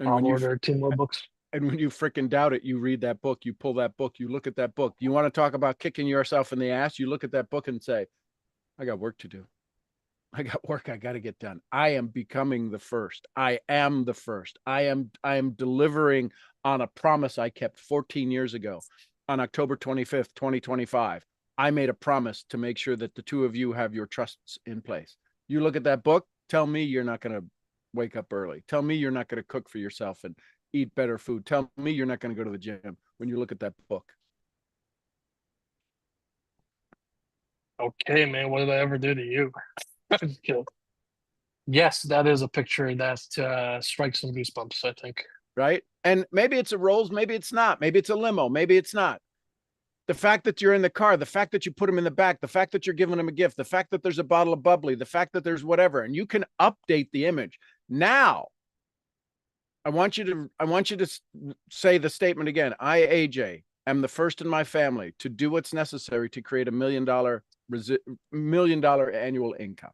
Speaker 1: And
Speaker 2: I'll order 2 more books.
Speaker 1: and when you freaking doubt it, you read that book, you pull that book, you look at that book. You want to talk about kicking yourself in the ass? You look at that book and say, I got work to do. I got work I got to get done. I am becoming the first. I am the first. I am delivering on a promise I kept 14 years ago on October 25th, 2025. I made a promise to make sure that the two of you have your trusts in place. You look at that book, tell me you're not going to wake up early. Tell me you're not going to cook for yourself and eat better food. Tell me you're not going to go to the gym when you look at that book.
Speaker 2: Okay, man, what did I ever do to you? Yes, that is a picture that strikes some goosebumps, I think.
Speaker 1: Right. And maybe it's a Rolls, maybe it's not. Maybe it's a limo, maybe it's not. The fact that you're in the car, the fact that you put them in the back, the fact that you're giving them a gift, the fact that there's a bottle of bubbly, the fact that there's whatever, and you can update the image. Now, I want you to say the statement again. I, AJ, am the first in my family to do what's necessary to create $1 million annual income.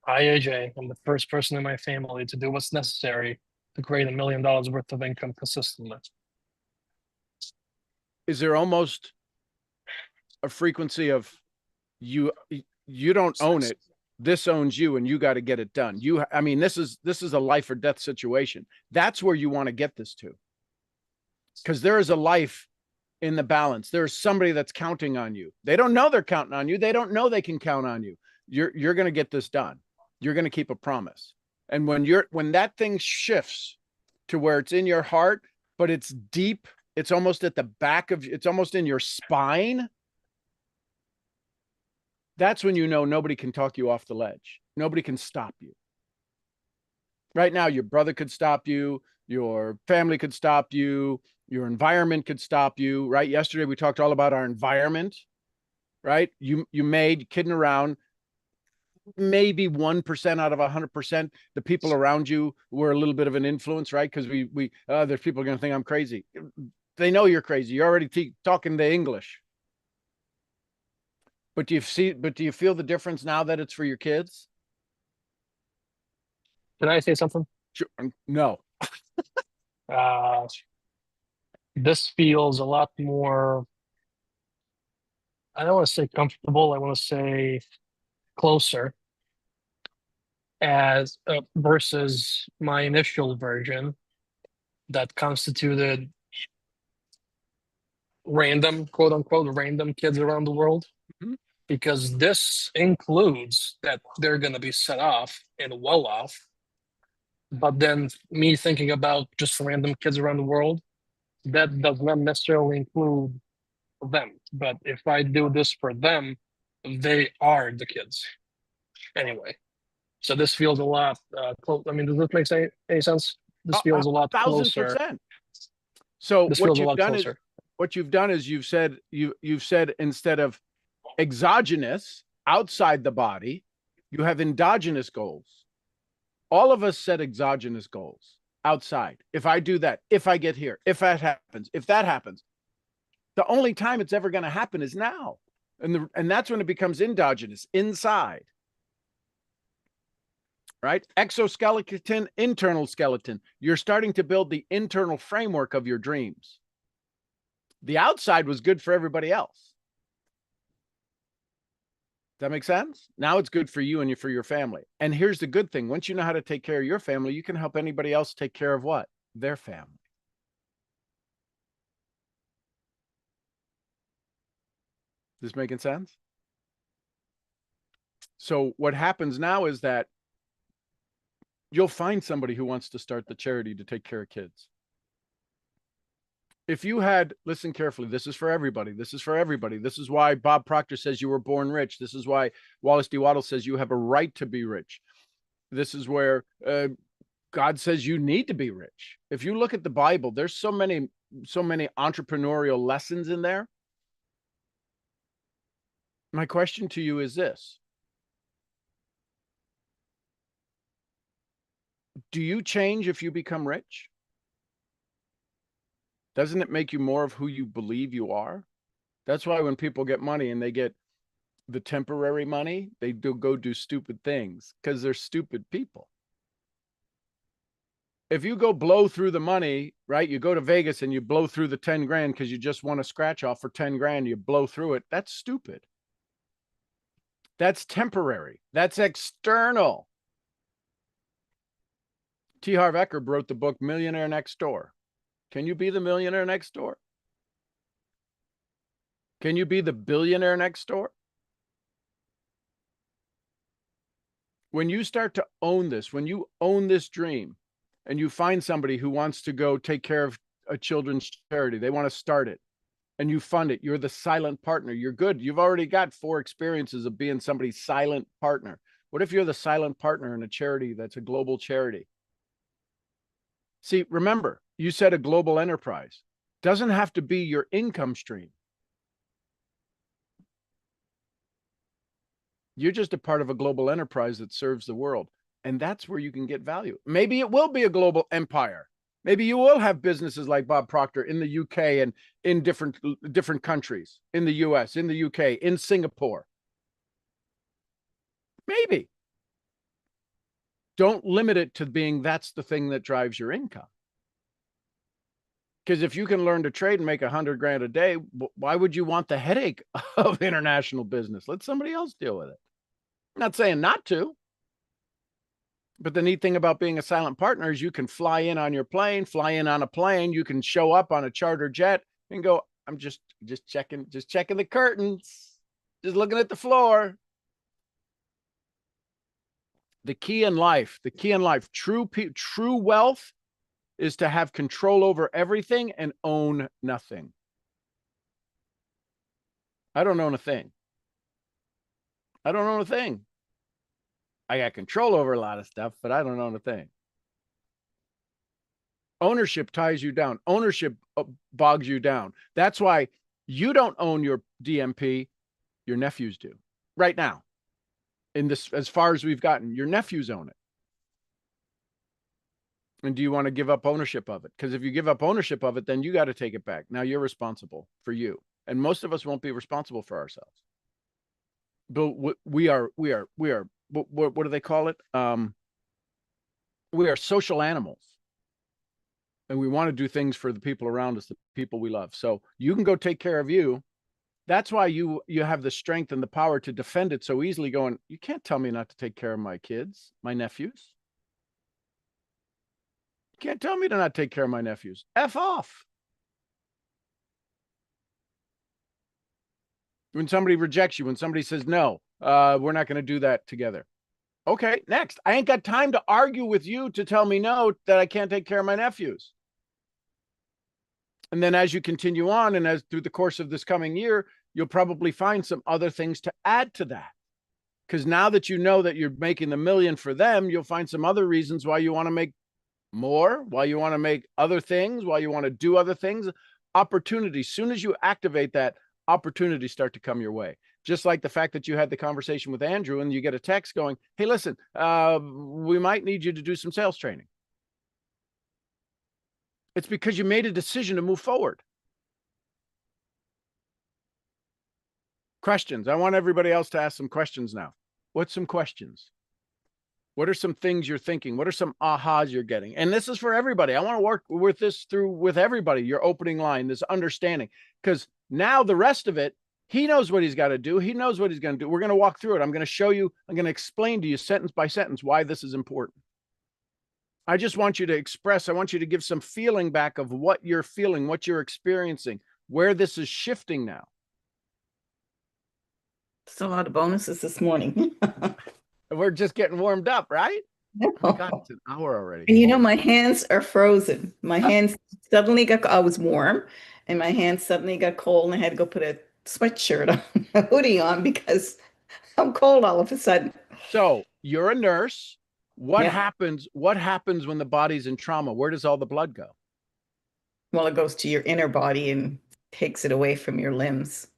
Speaker 2: I, AJ, am the first person in my family to do what's necessary to create $1 million worth of income consistently.
Speaker 1: Is there almost a frequency of you don't own it. This owns you, and you got to get it done. I mean, this is a life or death situation. That's where you want to get this to, because there is a life in the balance. There's somebody that's counting on you. They don't know they're counting on you. They don't know they can count on you. You're going to get this done. You're going to keep a promise. And when that thing shifts to where it's in your heart, but it's deep, it's almost at the back of, it's almost in your spine. That's when you know nobody can talk you off the ledge. Nobody can stop you. Right now, your brother could stop you. Your family could stop you. Your environment could stop you, right? Yesterday, we talked all about our environment, right? You made, kidding around, maybe 1% out of 100%, the people around you were a little bit of an influence, right? Because there's people going to think I'm crazy. They know you're crazy. You're already talking the English. But do you feel the difference now that it's for your kids?
Speaker 2: Can I say something?
Speaker 1: Sure. No.
Speaker 2: This feels a lot more, I don't want to say comfortable, I want to say closer as versus my initial version that constituted random, quote unquote, random kids around the world.
Speaker 1: Mm-hmm.
Speaker 2: Because this includes that they're going to be set off and well off. But then me thinking about just random kids around the world, that does not necessarily include them. But if I do this for them, they are the kids. Anyway, so this feels a lot close. I mean, does this make any sense? This feels a lot closer.
Speaker 1: 1,000%. So
Speaker 2: this feels a lot closer.
Speaker 1: You've said instead of exogenous outside the body, you have endogenous goals. All of us set exogenous goals outside. If I do that, if I get here, if that happens, the only time it's ever going to happen is now. And that's when it becomes endogenous, inside. Right? Exoskeleton, internal skeleton. You're starting to build the internal framework of your dreams. The outside was good for everybody else. Does that make sense? Now it's good for you and for your family. And here's the good thing. Once you know how to take care of your family, you can help anybody else take care of what? Their family. This making sense? So what happens now is that you'll find somebody who wants to start the charity to take care of kids. If you had, listen carefully, this is for everybody. This is for everybody. This is why Bob Proctor says you were born rich. This is why Wallace D. Waddle says you have a right to be rich. This is where God says you need to be rich. If you look at the Bible, there's so many entrepreneurial lessons in there. My question to you is this. Do you change if you become rich? Doesn't it make you more of who you believe you are? That's why when people get money and they get the temporary money, they go do stupid things because they're stupid people. If you go blow through the money, right? You go to Vegas and you blow through the 10 grand because you just want a scratch off for 10 grand, you blow through it. That's stupid. That's temporary. That's external. T. Harv Eker wrote the book Millionaire Next Door. Can you be the millionaire next door? Can you be the billionaire next door? When you start to own this, when you own this dream and you find somebody who wants to go take care of a children's charity, they want to start it and you fund it, you're the silent partner. You're good. You've already got 4 experiences of being somebody's silent partner. What if you're the silent partner in a charity that's a global charity? See, remember, you said a global enterprise. Doesn't have to be your income stream. You're just a part of a global enterprise that serves the world. And that's where you can get value. Maybe it will be a global empire. Maybe you will have businesses like Bob Proctor in the UK and in different countries, in the US, in the UK, in Singapore. Maybe. Don't limit it to being that's the thing that drives your income. Because if you can learn to trade and make 100 grand a day, why would you want the headache of international business? Let somebody else deal with it. I'm not saying not to. But the neat thing about being a silent partner is you can fly in on your plane, fly in on a plane. You can show up on a charter jet and go, I'm just checking the curtains, just looking at the floor. The key in life, true wealth is to have control over everything and own nothing. I don't own a thing. I don't own a thing. I got control over a lot of stuff, but I don't own a thing. Ownership ties you down. Ownership bogs you down. That's why you don't own your DMP. Your nephews do right now. In this, as far as we've gotten, your nephews own it. And do you want to give up ownership of it? Because if you give up ownership of it, then you got to take it back. Now you're responsible for you. And most of us won't be responsible for ourselves. But we are, what do they call it? We are social animals. And we want to do things for the people around us, the people we love. So you can go take care of you. That's why you have the strength and the power to defend it so easily, going, you can't tell me not to take care of my kids, my nephews. You can't tell me to not take care of my nephews. F off. When somebody rejects you, when somebody says, no, we're not going to do that together. Okay, next. I ain't got time to argue with you to tell me no, that I can't take care of my nephews. And then as you continue on and as through the course of this coming year, you'll probably find some other things to add to that. Because now that you know that you're making the million for them, you'll find some other reasons why you want to make more, why you want to make other things, why you want to do other things. Opportunities. Soon as you activate that, opportunities start to come your way. Just like the fact that you had the conversation with Andrew and you get a text going, hey, listen, we might need you to do some sales training. It's because you made a decision to move forward. Questions. I want everybody else to ask some questions now. What's some questions? What are some things you're thinking? What are some ahas you're getting? And this is for everybody. I want to work with this through with everybody, your opening line, this understanding. Because now the rest of it, he knows what he's got to do. He knows what he's going to do. We're going to walk through it. I'm going to show you, I'm going to explain to you sentence by sentence why this is important. I just want you to express, I want you to give some feeling back of what you're feeling, what you're experiencing, where this is shifting now.
Speaker 3: Still a lot of bonuses this morning.
Speaker 1: We're just getting warmed up, right?
Speaker 3: No.
Speaker 1: Oh my God, it's an hour already.
Speaker 3: And you know, my hands are frozen. My hands suddenly got, I was warm and my hands suddenly got cold and I had to go put a sweatshirt on, a hoodie on because I'm cold all of a sudden.
Speaker 1: So you're a nurse. What
Speaker 3: Yeah.
Speaker 1: happens? What happens when the body's in trauma? Where does all the blood go?
Speaker 3: Well, it goes to your inner body and takes it away from your limbs.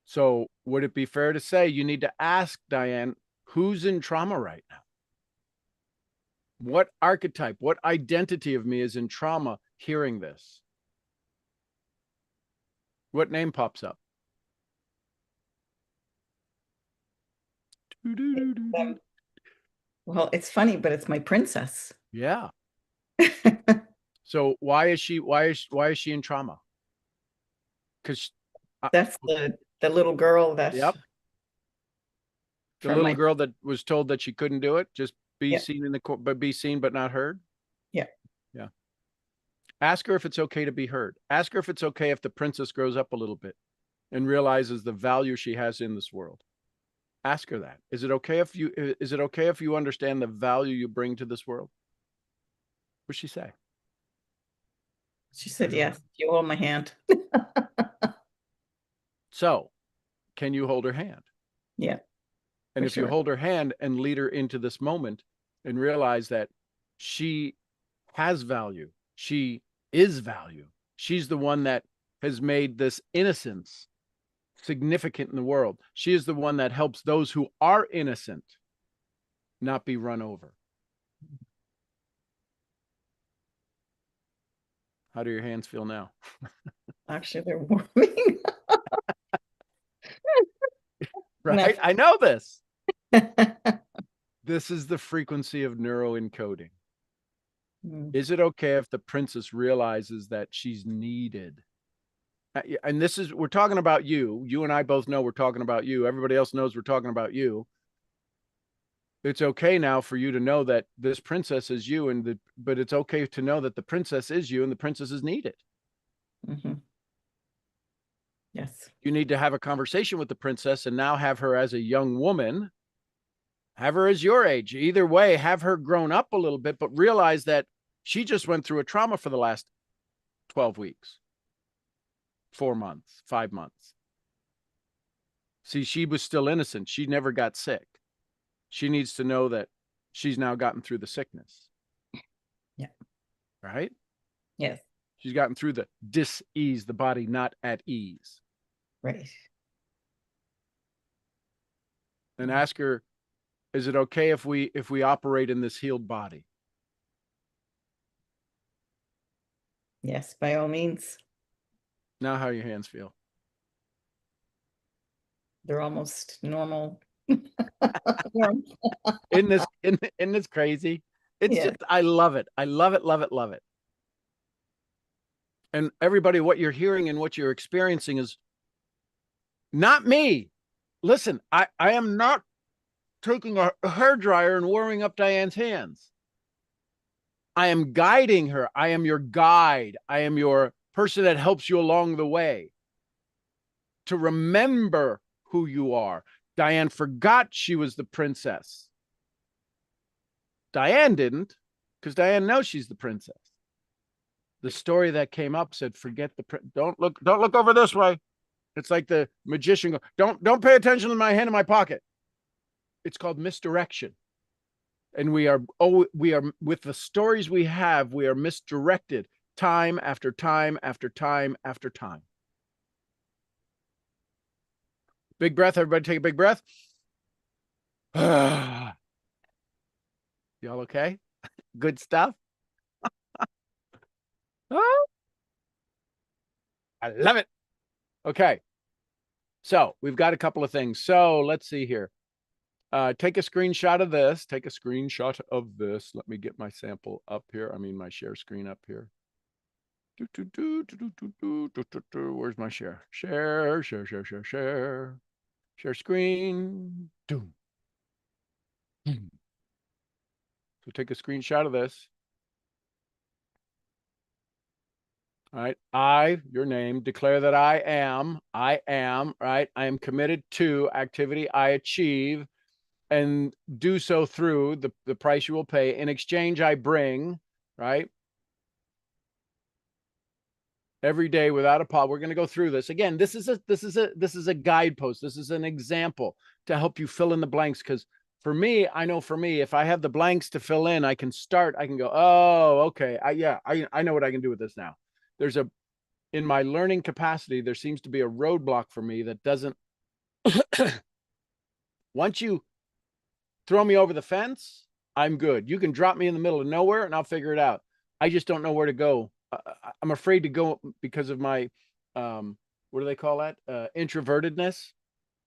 Speaker 1: So would it be fair to say you need to ask Diane, who's in trauma right now? What archetype, what identity of me is in trauma hearing this? What name pops up?
Speaker 3: Well, it's funny, but it's my princess.
Speaker 1: Yeah. So why is she in trauma? Because
Speaker 3: That's the little girl that.
Speaker 1: Yep. The little girl that was told that she couldn't do it, just be seen in the court, but be seen but not heard.
Speaker 3: Yeah.
Speaker 1: Yeah. Ask her if it's okay to be heard. Ask her if it's okay if the princess grows up a little bit and realizes the value she has in this world. Ask her that. Is it okay if you understand the value you bring to this world? What'd she say?
Speaker 3: She said, yes, you hold my hand.
Speaker 1: So, can you hold her hand?
Speaker 3: Yeah.
Speaker 1: And if you hold her hand and lead her into this moment and realize that she has value, she is value. She's the one that has made this innocence significant in the world. She is the one that helps those who are innocent not be run over. How do your hands feel now?
Speaker 3: Actually, they're warming.
Speaker 1: Right? I know this. This is the frequency of neuroencoding.
Speaker 3: Mm.
Speaker 1: Is it okay if the princess realizes that she's needed? And this is, we're talking about you. You and I both know we're talking about you. Everybody else knows we're talking about you. It's okay now for you to know that this princess is you, and but it's okay to know that the princess is you and the princess is needed.
Speaker 3: Mm-hmm. Yes.
Speaker 1: You need to have a conversation with the princess and now have her as a young woman, have her as your age. Either way, have her grown up a little bit, but realize that she just went through a trauma for the last 12 weeks, 4 months, 5 months. See, she was still innocent. She never got sick. She needs to know that she's now gotten through the sickness.
Speaker 3: Yeah.
Speaker 1: Right?
Speaker 3: Yes.
Speaker 1: She's gotten through the dis-ease, the body not at ease.
Speaker 3: Right.
Speaker 1: And ask her, is it okay if we operate in this healed body?
Speaker 3: Yes, by all means.
Speaker 1: Now how your hands feel?
Speaker 3: They're almost normal.
Speaker 1: Isn't this crazy? It's
Speaker 3: Yeah.
Speaker 1: just, I love it. I love it, love it, love it. And everybody, what you're hearing and what you're experiencing is not me. Listen, I am not taking a hair dryer and warming up Diane's hands. I am guiding her. I am your guide. I am your person that helps you along the way to remember who you are. Diane forgot she was the princess. Diane didn't, because Diane knows she's the princess. The story that came up said, forget the don't look over this way. It's like the magician go, don't pay attention to my hand in my pocket. It's called misdirection. And we are with the stories we have, we are misdirected time after time after time after time. Big breath, everybody take a big breath. Y'all okay? Good stuff. Oh, I love it. Okay. So we've got a couple of things. So let's see here. Take a screenshot of this. Take a screenshot of this. Let me get my sample up here. I mean, my share screen up here. Where's my share? Share screen. So take a screenshot of this. All right. Your name, declare that I am, right? I am committed to activity I achieve and do so through the price you will pay. In exchange, I bring, right? Every day without a pause. We're going to go through this. Again, this is a guidepost. This is an example to help you fill in the blanks. Because for me, I know for me, if I have the blanks to fill in, I can start, I can go, oh, okay. I know what I can do with this now. In my learning capacity, there seems to be a roadblock for me that doesn't, once you throw me over the fence, I'm good. You can drop me in the middle of nowhere and I'll figure it out. I just don't know where to go. I'm afraid to go because of my, what do they call that? Introvertedness.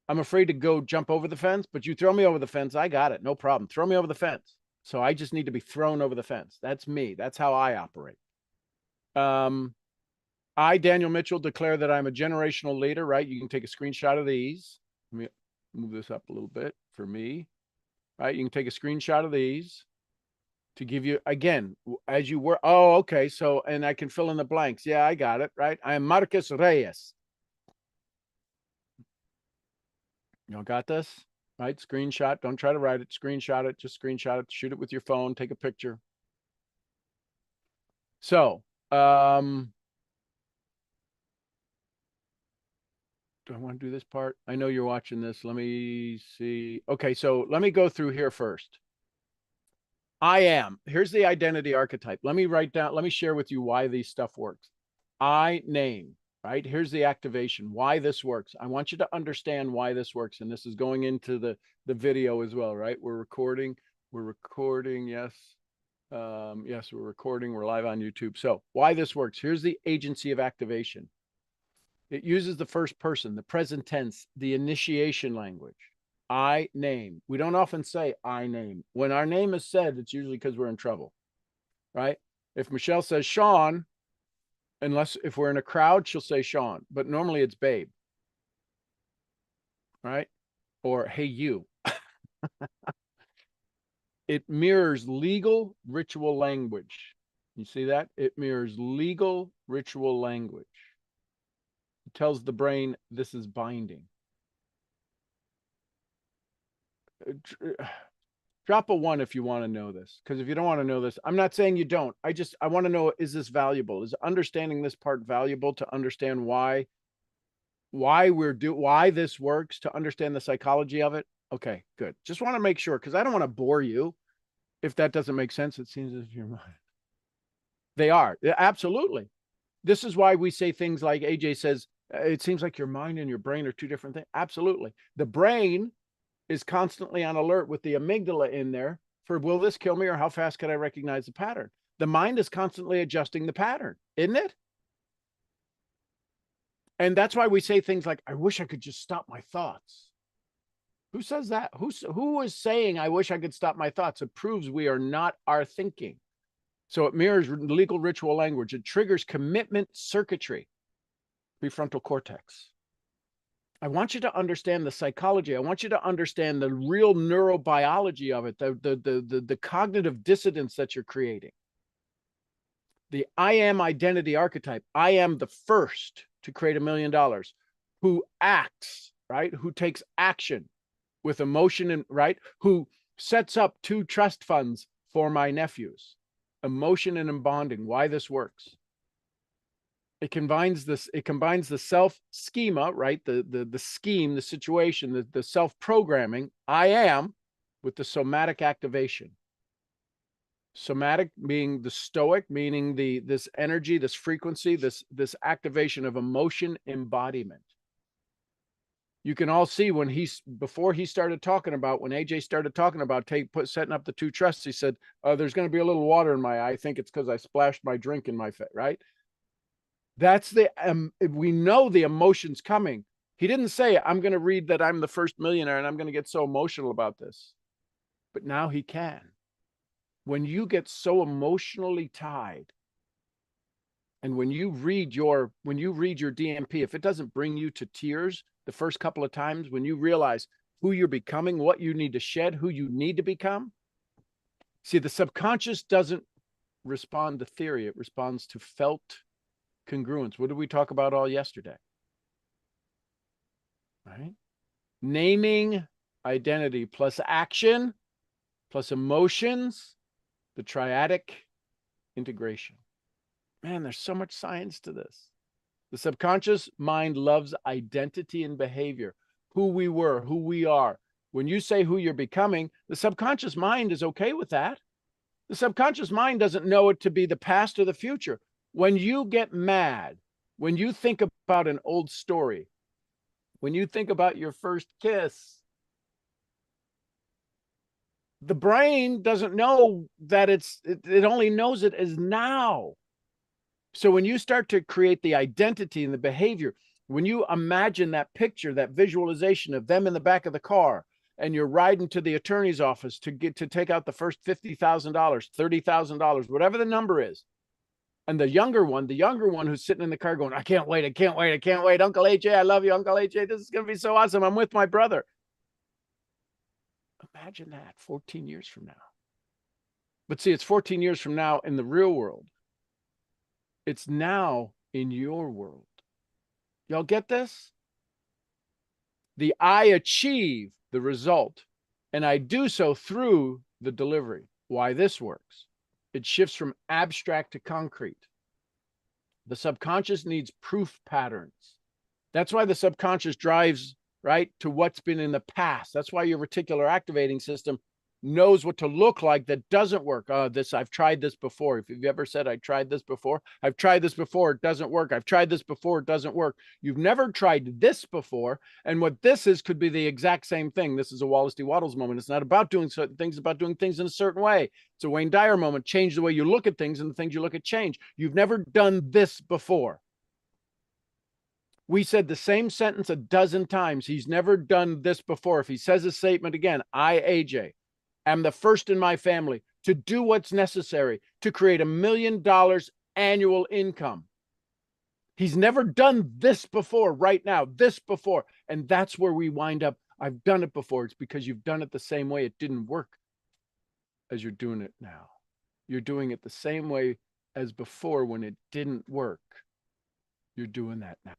Speaker 1: I'm afraid to go jump over the fence, but you throw me over the fence, I got it. No problem. Throw me over the fence. So I just need to be thrown over the fence. That's me. That's how I operate. I, Daniel Mitchell, declare that I'm a generational leader, right? You can take a screenshot of these. Let me move this up a little bit for me, right? You can take a screenshot of these to give you, again, as you were, oh, okay. So, and I can fill in the blanks. Yeah, I got it, right? I am Marcus Reyes. Y'all got this, right? Screenshot. Don't try to write it. Screenshot it. Just screenshot it. Shoot it with your phone. Take a picture. So, do I want to do this part? I know you're watching this. Let me see. Okay, so let me go through here first. I am. Here's the identity archetype. Let me write down, let me share with you why these stuff works. I name, right? Here's the activation, why this works. I want you to understand why this works. And this is going into the video as well, right? We're recording, yes. Yes, we're recording, we're live on YouTube. So why this works, here's the agency of activation. It uses the first person, the present tense, the initiation language. I name. We don't often say I name. When our name is said, it's usually because we're in trouble. right? If Michelle says Sean, unless if we're in a crowd, she'll say Sean, but normally it's babe, right? Or hey, you. It mirrors legal ritual language. You see that? It mirrors legal ritual language. It tells the brain this is binding. Drop a 1 if you want to know this, because if you don't want to know this, I'm not saying you don't. I want to know, is this valuable? Is understanding this part valuable to understand why this works, to understand the psychology of it? Okay, good. Just want to make sure, because I don't want to bore you. If that doesn't make sense, it seems as if you're mind. They are. Absolutely. This is why we say things like AJ says, it seems like your mind and your brain are two different things. Absolutely. The brain is constantly on alert with the amygdala in there for, will this kill me, or how fast can I recognize the pattern? The mind is constantly adjusting the pattern, isn't it? And that's why we say things like, I wish I could just stop my thoughts. Who says that? Who is saying, I wish I could stop my thoughts? It proves we are not our thinking. So it mirrors legal ritual language. It triggers commitment circuitry, prefrontal cortex. I want you to understand the psychology. I want you to understand the real neurobiology of it, the cognitive dissonance that you're creating. The I am identity archetype. I am the first to create $1 million, who acts, right? Who takes action with emotion, and right? Who sets up 2 trust funds for my nephews. Emotion and bonding. Why this works. It combines the self schema, right? The scheme, the situation, the self-programming, I am, with the somatic activation. Somatic being the stoic, meaning this energy, this frequency, this activation of emotion embodiment. You can all see when before he started talking about, when AJ started talking about setting up the 2 trusts, he said, there's going to be a little water in my eye. I think it's because I splashed my drink in my face, right? That's we know the emotion's coming. He didn't say, I'm going to read that I'm the first millionaire and I'm going to get so emotional about this. But now he can. When you get so emotionally tied, and when you read your DMP, if it doesn't bring you to tears the first couple of times, when you realize who you're becoming, what you need to shed, who you need to become. See, the subconscious doesn't respond to theory. It responds to felt congruence. What did we talk about all yesterday? Right? Naming identity plus action plus emotions, the triadic integration. Man, there's so much science to this. The subconscious mind loves identity and behavior, who we were, who we are. When you say who you're becoming, the subconscious mind is okay with that. The subconscious mind doesn't know it to be the past or the future. When you get mad, when you think about an old story, when you think about your first kiss, the brain doesn't know that it only knows it as now. So when you start to create the identity and the behavior, when you imagine that picture, that visualization of them in the back of the car, and you're riding to the attorney's office to take out the first $50,000, $30,000, whatever the number is. And the younger one who's sitting in the car going, I can't wait. Uncle AJ, I love you. Uncle AJ, this is going to be so awesome. I'm with my brother. Imagine that 14 years from now. But see, it's 14 years from now in the real world. It's now in your world. Y'all get this? The I achieve the result, and I do so through the delivery. Why this works. It shifts from abstract to concrete. The subconscious needs proof patterns. That's why the subconscious drives, right, to what's been in the past. That's why your reticular activating system knows what to look like that doesn't work. I've tried this before. If you've ever said, I tried this before, I've tried this before, it doesn't work. I've tried this before, it doesn't work. You've never tried this before. And what this is could be the exact same thing. This is a Wallace D. Wattles moment. It's not about doing certain things, it's about doing things in a certain way. It's a Wayne Dyer moment. Change the way you look at things, and the things you look at change. You've never done this before. We said the same sentence a dozen times. He's never done this before. If he says a statement again, I, AJ, am the first in my family to do what's necessary to create $1 million annual income. He's never done this before, right now, this before. And that's where we wind up. I've done it before. It's because you've done it the same way. It didn't work as you're doing it now. You're doing it the same way as before when it didn't work. You're doing that now.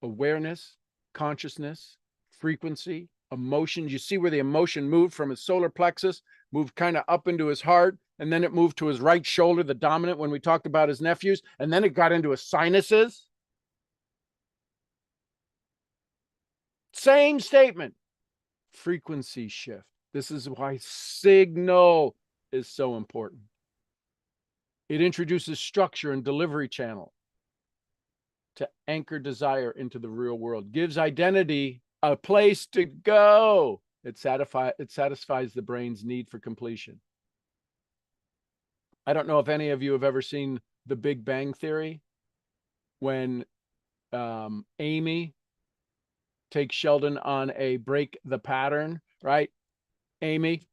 Speaker 1: Awareness, consciousness, frequency, emotions. You see where the emotion moved from his solar plexus, moved kind of up into his heart, and then it moved to his right shoulder, the dominant, when we talked about his nephews, and then it got into his sinuses. Same statement. Frequency shift. This is why signal is so important. It introduces structure and delivery channel to anchor desire into the real world, gives identity a place to go. It satisfies the brain's need for completion. I don't know if any of you have ever seen The Big Bang Theory, when Amy takes Sheldon on a break the pattern, right? Amy,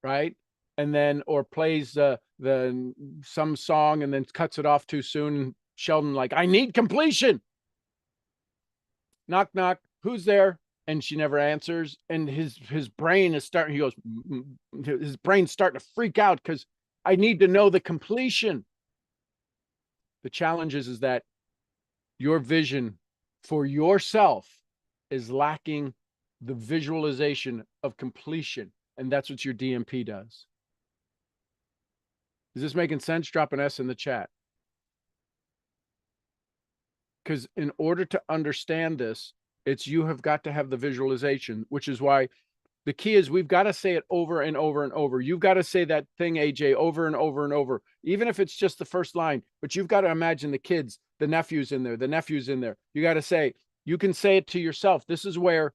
Speaker 1: right? And then, or plays some song and then cuts it off too soon. Sheldon like, I need completion. Knock, knock. Who's there? And she never answers. And his brain is starting, he goes, his brain's starting to freak out because I need to know the completion. The challenge is that your vision for yourself is lacking the visualization of completion. And that's what your DMP does. Is this making sense? Drop an S in the chat. Because in order to understand this, it's you have got to have the visualization, which is why the key is we've got to say it over and over and over. You've got to say that thing, AJ, over and over and over, even if it's just the first line. But you've got to imagine the kids, the nephews in there, the nephews in there. You got to say, you can say it to yourself. This is where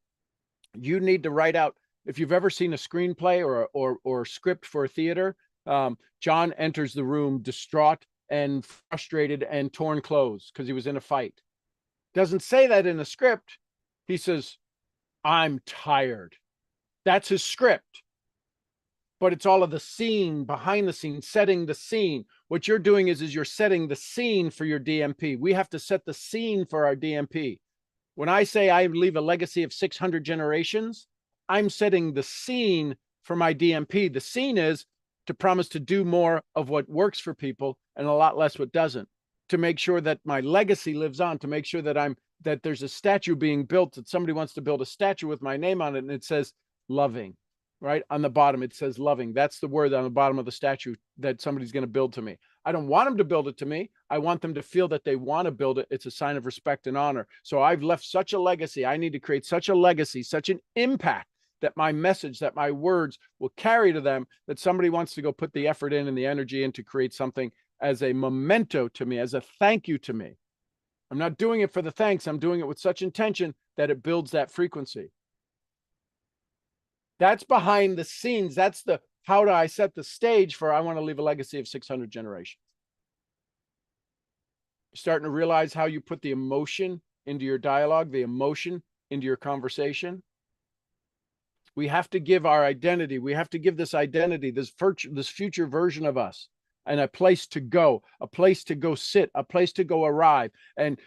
Speaker 1: you need to write out. If you've ever seen a screenplay or script for a theater, John enters the room distraught and frustrated and torn clothes because he was in a fight. Doesn't say that in the script. He says, I'm tired. That's his script. But it's all of the scene, behind the scene, setting the scene. What you're doing is you're setting the scene for your DMP. We have to set the scene for our DMP. When I say I leave a legacy of 600 generations, I'm setting the scene for my DMP. The scene is to promise to do more of what works for people and a lot less what doesn't, to make sure that my legacy lives on, to make sure that that there's a statue being built, that somebody wants to build a statue with my name on it and it says loving, right? On the bottom, it says loving. That's the word on the bottom of the statue that somebody's going to build to me. I don't want them to build it to me. I want them to feel that they want to build it. It's a sign of respect and honor. So I've left such a legacy. I need to create such a legacy, such an impact that my message, that my words will carry to them, that somebody wants to go put the effort in and the energy in to create something as a memento to me, as a thank you to me. I'm not doing it for the thanks. I'm doing it with such intention that it builds that frequency. That's behind the scenes. That's the, how do I set the stage for, I want to leave a legacy of 600 generations. You're starting to realize how you put the emotion into your dialogue, the emotion into your conversation. We have to give our identity. We have to give this identity, this future version of us, and a place to go sit, a place to go arrive. And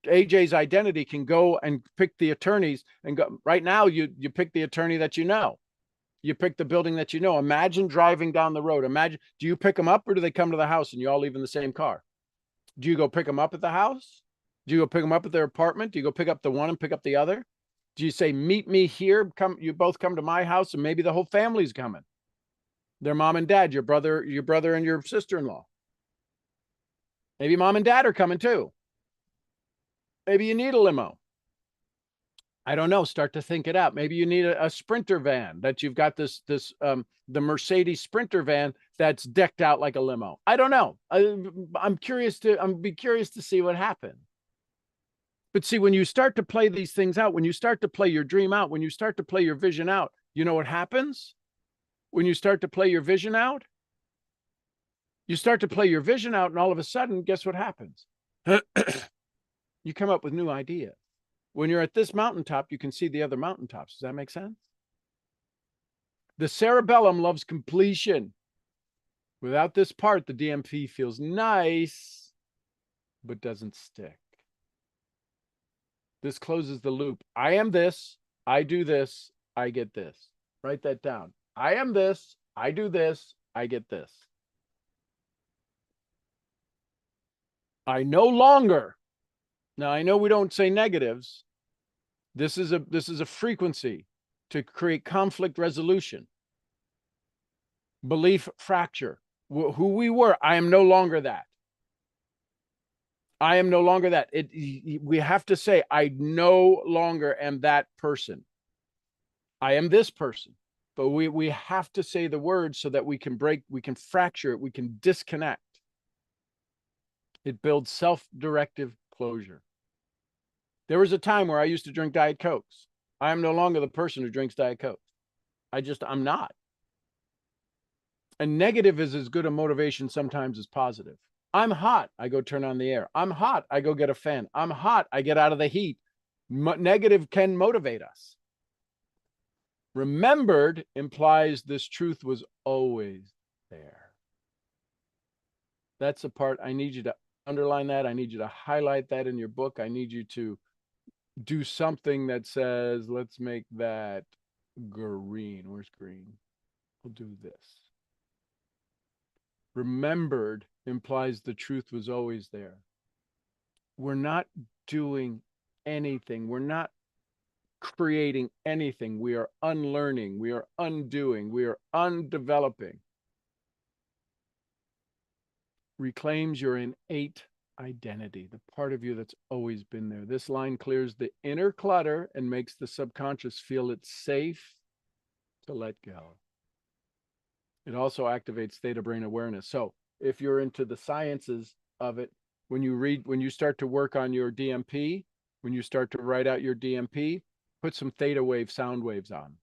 Speaker 1: AJ's identity can go and pick the attorneys and go. Right now, you pick the attorney that you know. You pick the building that you know. Imagine driving down the road. Imagine, do you pick them up or do they come to the house and you all leave in the same car? Do you go pick them up at the house? Do you go pick them up at their apartment? Do you go pick up the one and pick up the other? Do you say, meet me here? You both come to my house and maybe the whole family's coming. Their mom and dad, your brother and your sister-in-law. Maybe mom and dad are coming too. Maybe you need a limo. I don't know. Start to think it out. Maybe you need a Sprinter van, that you've got the Mercedes Sprinter van that's decked out like a limo. I don't know. I'm curious to see what happens. But see, when you start to play these things out, when you start to play your dream out, when you start to play your vision out, you know what happens? When you start to play your vision out, you start to play your vision out, and all of a sudden, guess what happens? You come up with new ideas. When you're at this mountaintop, you can see the other mountaintops. Does that make sense? The cerebellum loves completion. Without this part, the DMP feels nice, but doesn't stick. This closes the loop. I am this, I do this, I get this. Write that down. I am this, I do this, I get this. I no longer, now I know we don't say negatives. This is a frequency to create conflict resolution. Belief fracture. Who we were, I am no longer that. I am no longer that. We have to say, I no longer am that person. I am this person. But we have to say the words so that we can fracture it, we can disconnect. It builds self-directive closure. There was a time where I used to drink Diet Cokes. I am no longer the person who drinks Diet Coke. I'm not. And negative is as good a motivation sometimes as positive. I'm hot, I go turn on the air. I'm hot, I go get a fan. I'm hot, I get out of the heat. Negative can motivate us. Remembered implies this truth was always there. That's the part I need you to underline that. I need you to highlight that in your book. I need you to do something that says, let's make that green. Where's green? We'll do this. Remembered implies the truth was always there. We're not doing anything. We're not creating anything. We are unlearning. We are undoing. We are undeveloping. Reclaims your innate identity, the part of you that's always been there. This line clears the inner clutter and makes the subconscious feel it's safe to let go. It also activates theta brain awareness. So if you're into the sciences of it, when you start to work on your DMP, when you start to write out your DMP, put some theta wave sound waves on.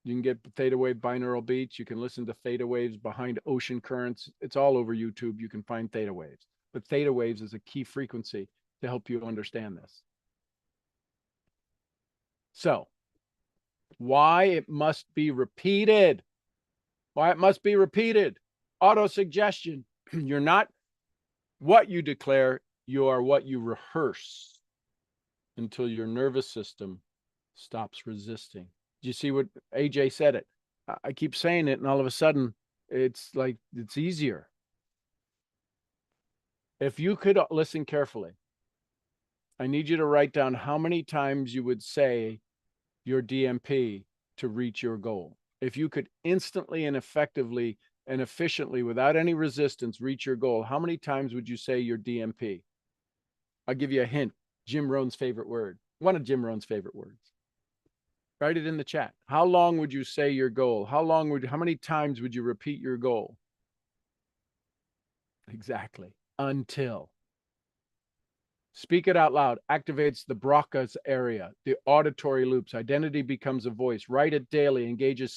Speaker 1: You can get theta wave binaural beats. You can listen to theta waves behind ocean currents. It's all over YouTube. You can find theta waves. But theta waves is a key frequency to help you understand this. So, why it must be repeated. Why it must be repeated. Auto-suggestion. You're not what you declare, you are what you rehearse until your nervous system stops resisting. Do you see what AJ said it? I keep saying it, and all of a sudden, it's like, it's easier. If you could listen carefully, I need you to write down how many times you would say your DMP to reach your goal. If you could instantly and effectively and efficiently, without any resistance, reach your goal, how many times would you say your DMP? I'll give you a hint. Jim Rohn's favorite word. One of Jim Rohn's favorite words. Write it in the chat. How long would you say your goal? How many times would you repeat your goal? Exactly. Until. Speak it out loud. Activates the Broca's area, the auditory loops. Identity becomes a voice. Write it daily. Engages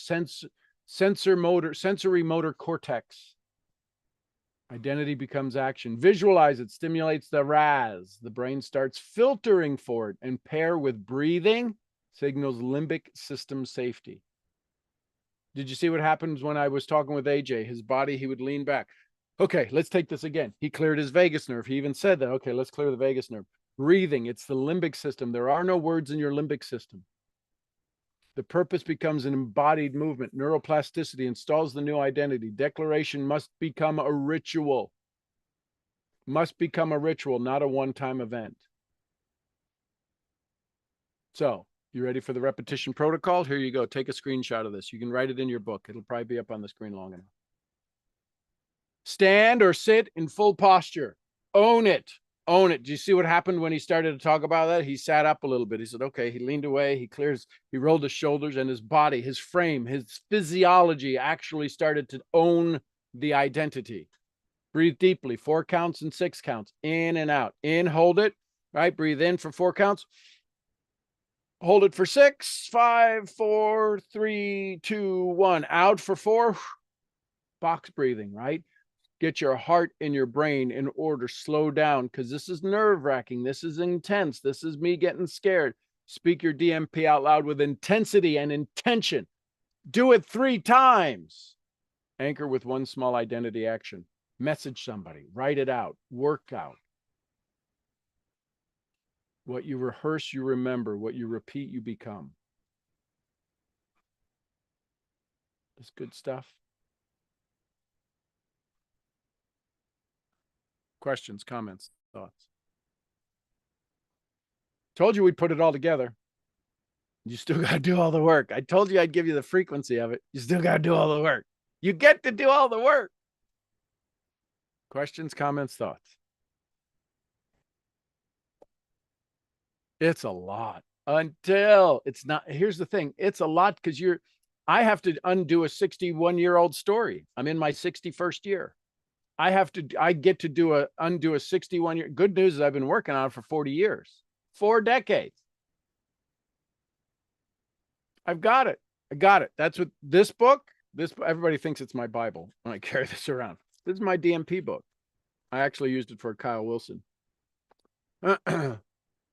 Speaker 1: sensory motor cortex. Identity becomes action. Visualize it. Stimulates the RAS. The brain starts filtering for it, and pair with breathing signals limbic system safety. Did you see what happens when I was talking with AJ? His body, he would lean back. Okay, let's take this again. He cleared his vagus nerve. He even said that. Okay, let's clear the vagus nerve. Breathing, it's the limbic system. There are no words in your limbic system. The purpose becomes an embodied movement. Neuroplasticity installs the new identity. Declaration must become a ritual. Must become a ritual, not a one-time event. So, you ready for the repetition protocol? Here you go. Take a screenshot of this. You can write it in your book. It'll probably be up on the screen long enough. Stand or sit in full posture. Own it. Own it. Do you see what happened when he started to talk about that? He sat up a little bit. He said, okay, he leaned away. He rolled his shoulders, and his body, his frame, his physiology actually started to own the identity. Breathe deeply. 4 counts and 6 counts. In and out. In, hold it. Right? Breathe in for 4 counts. Hold it for 6, 5, 4, 3, 2, 1. Out for 4. Box breathing, right? Get your heart and your brain in order. Slow down, because this is nerve-wracking. This is intense. This is me getting scared. Speak your DMP out loud with intensity and intention. Do it 3 times. Anchor with one small identity action. Message somebody, write it out, work out. What you rehearse, you remember. What you repeat, you become. That's good stuff. Questions, comments, thoughts? Told you we'd put it all together. You still got to do all the work. I told you I'd give you the frequency of it. You still got to do all the work. You get to do all the work. Questions, comments, thoughts? It's a lot until it's not. Here's the thing. It's a lot because I have to undo a 61-year-old story. I'm in my 61st year. I get to undo a 61-year. Good news is I've been working on it for 40 years, 4 decades. I've got it. I got it. That's what this book, everybody thinks it's my Bible when I carry this around. This is my DMP book. I actually used it for Kyle Wilson.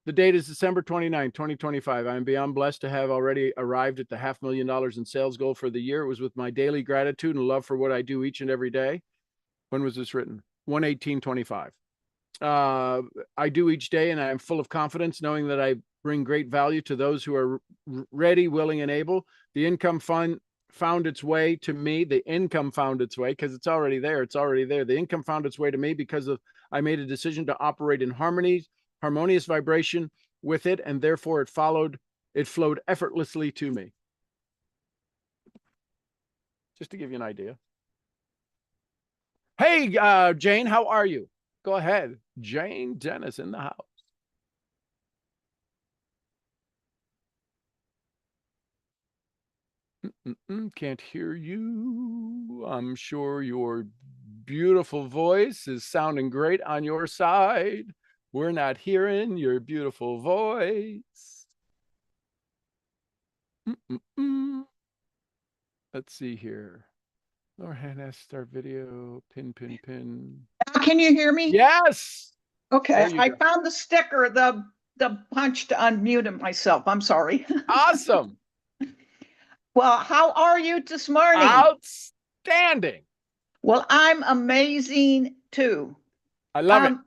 Speaker 1: The date is December 29, 2025. I am beyond blessed to have already arrived at the $500,000 in sales goal for the year. It was with my daily gratitude and love for what I do each and every day. When was this written? 1/18/25. I do each day, and I am full of confidence knowing that I bring great value to those who are ready, willing, and able. The income found its way to me. The income found its way because it's already there. It's already there. The income found its way to me because I made a decision to operate in harmonious vibration with it, and therefore it flowed effortlessly to me. Just to give you an idea. Hey, Jane, how are you? Go ahead. Jane Dennis in the house. Can't hear you. I'm sure your beautiful voice is sounding great on your side. We're not hearing your beautiful voice. Let's see here. Laura Hannah, start video, pin.
Speaker 4: Now, can you hear me?
Speaker 1: Yes.
Speaker 4: Okay, I found the sticker, the punch to unmute myself. I'm sorry.
Speaker 1: Awesome.
Speaker 4: Well, how are you this morning?
Speaker 1: Outstanding.
Speaker 4: Well, I'm amazing too.
Speaker 1: I love it.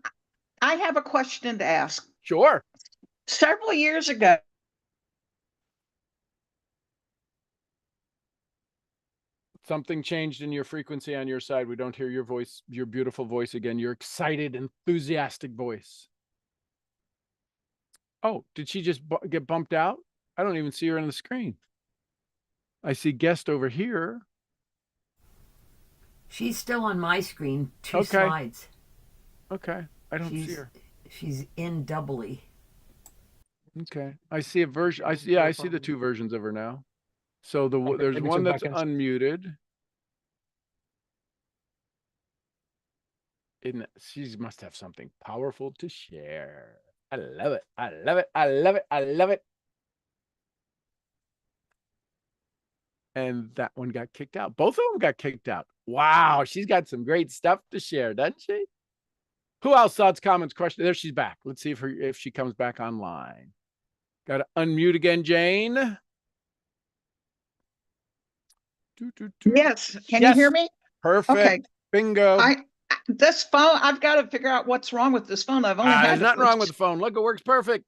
Speaker 4: I have a question to ask.
Speaker 1: Sure.
Speaker 4: Several years ago,
Speaker 1: something changed in your frequency on your side. We don't hear your voice, your beautiful voice again, your excited, enthusiastic voice. Oh, did she just get bumped out? I don't even see her on the screen. I see guest over here.
Speaker 5: She's still on my screen. 2
Speaker 1: Okay.
Speaker 5: slides.
Speaker 1: Okay. I don't see her.
Speaker 5: She's in doubly.
Speaker 1: Okay. I see a version. I see the 2 versions of her now. So there's one that's unmuted. She must have something powerful to share. I love it. I love it. I love it. I love it. And that one got kicked out. Both of them got kicked out. Wow. She's got some great stuff to share, doesn't she? Who else? Thoughts, comments, questions? There she's back. Let's see if she comes back online. Got to unmute again, Jane.
Speaker 4: Yes. Can you hear me?
Speaker 1: Perfect. Okay. Bingo.
Speaker 4: This phone, I've got to figure out what's wrong with this phone. I've only had
Speaker 1: there's nothing wrong with the phone. Look, it works perfect.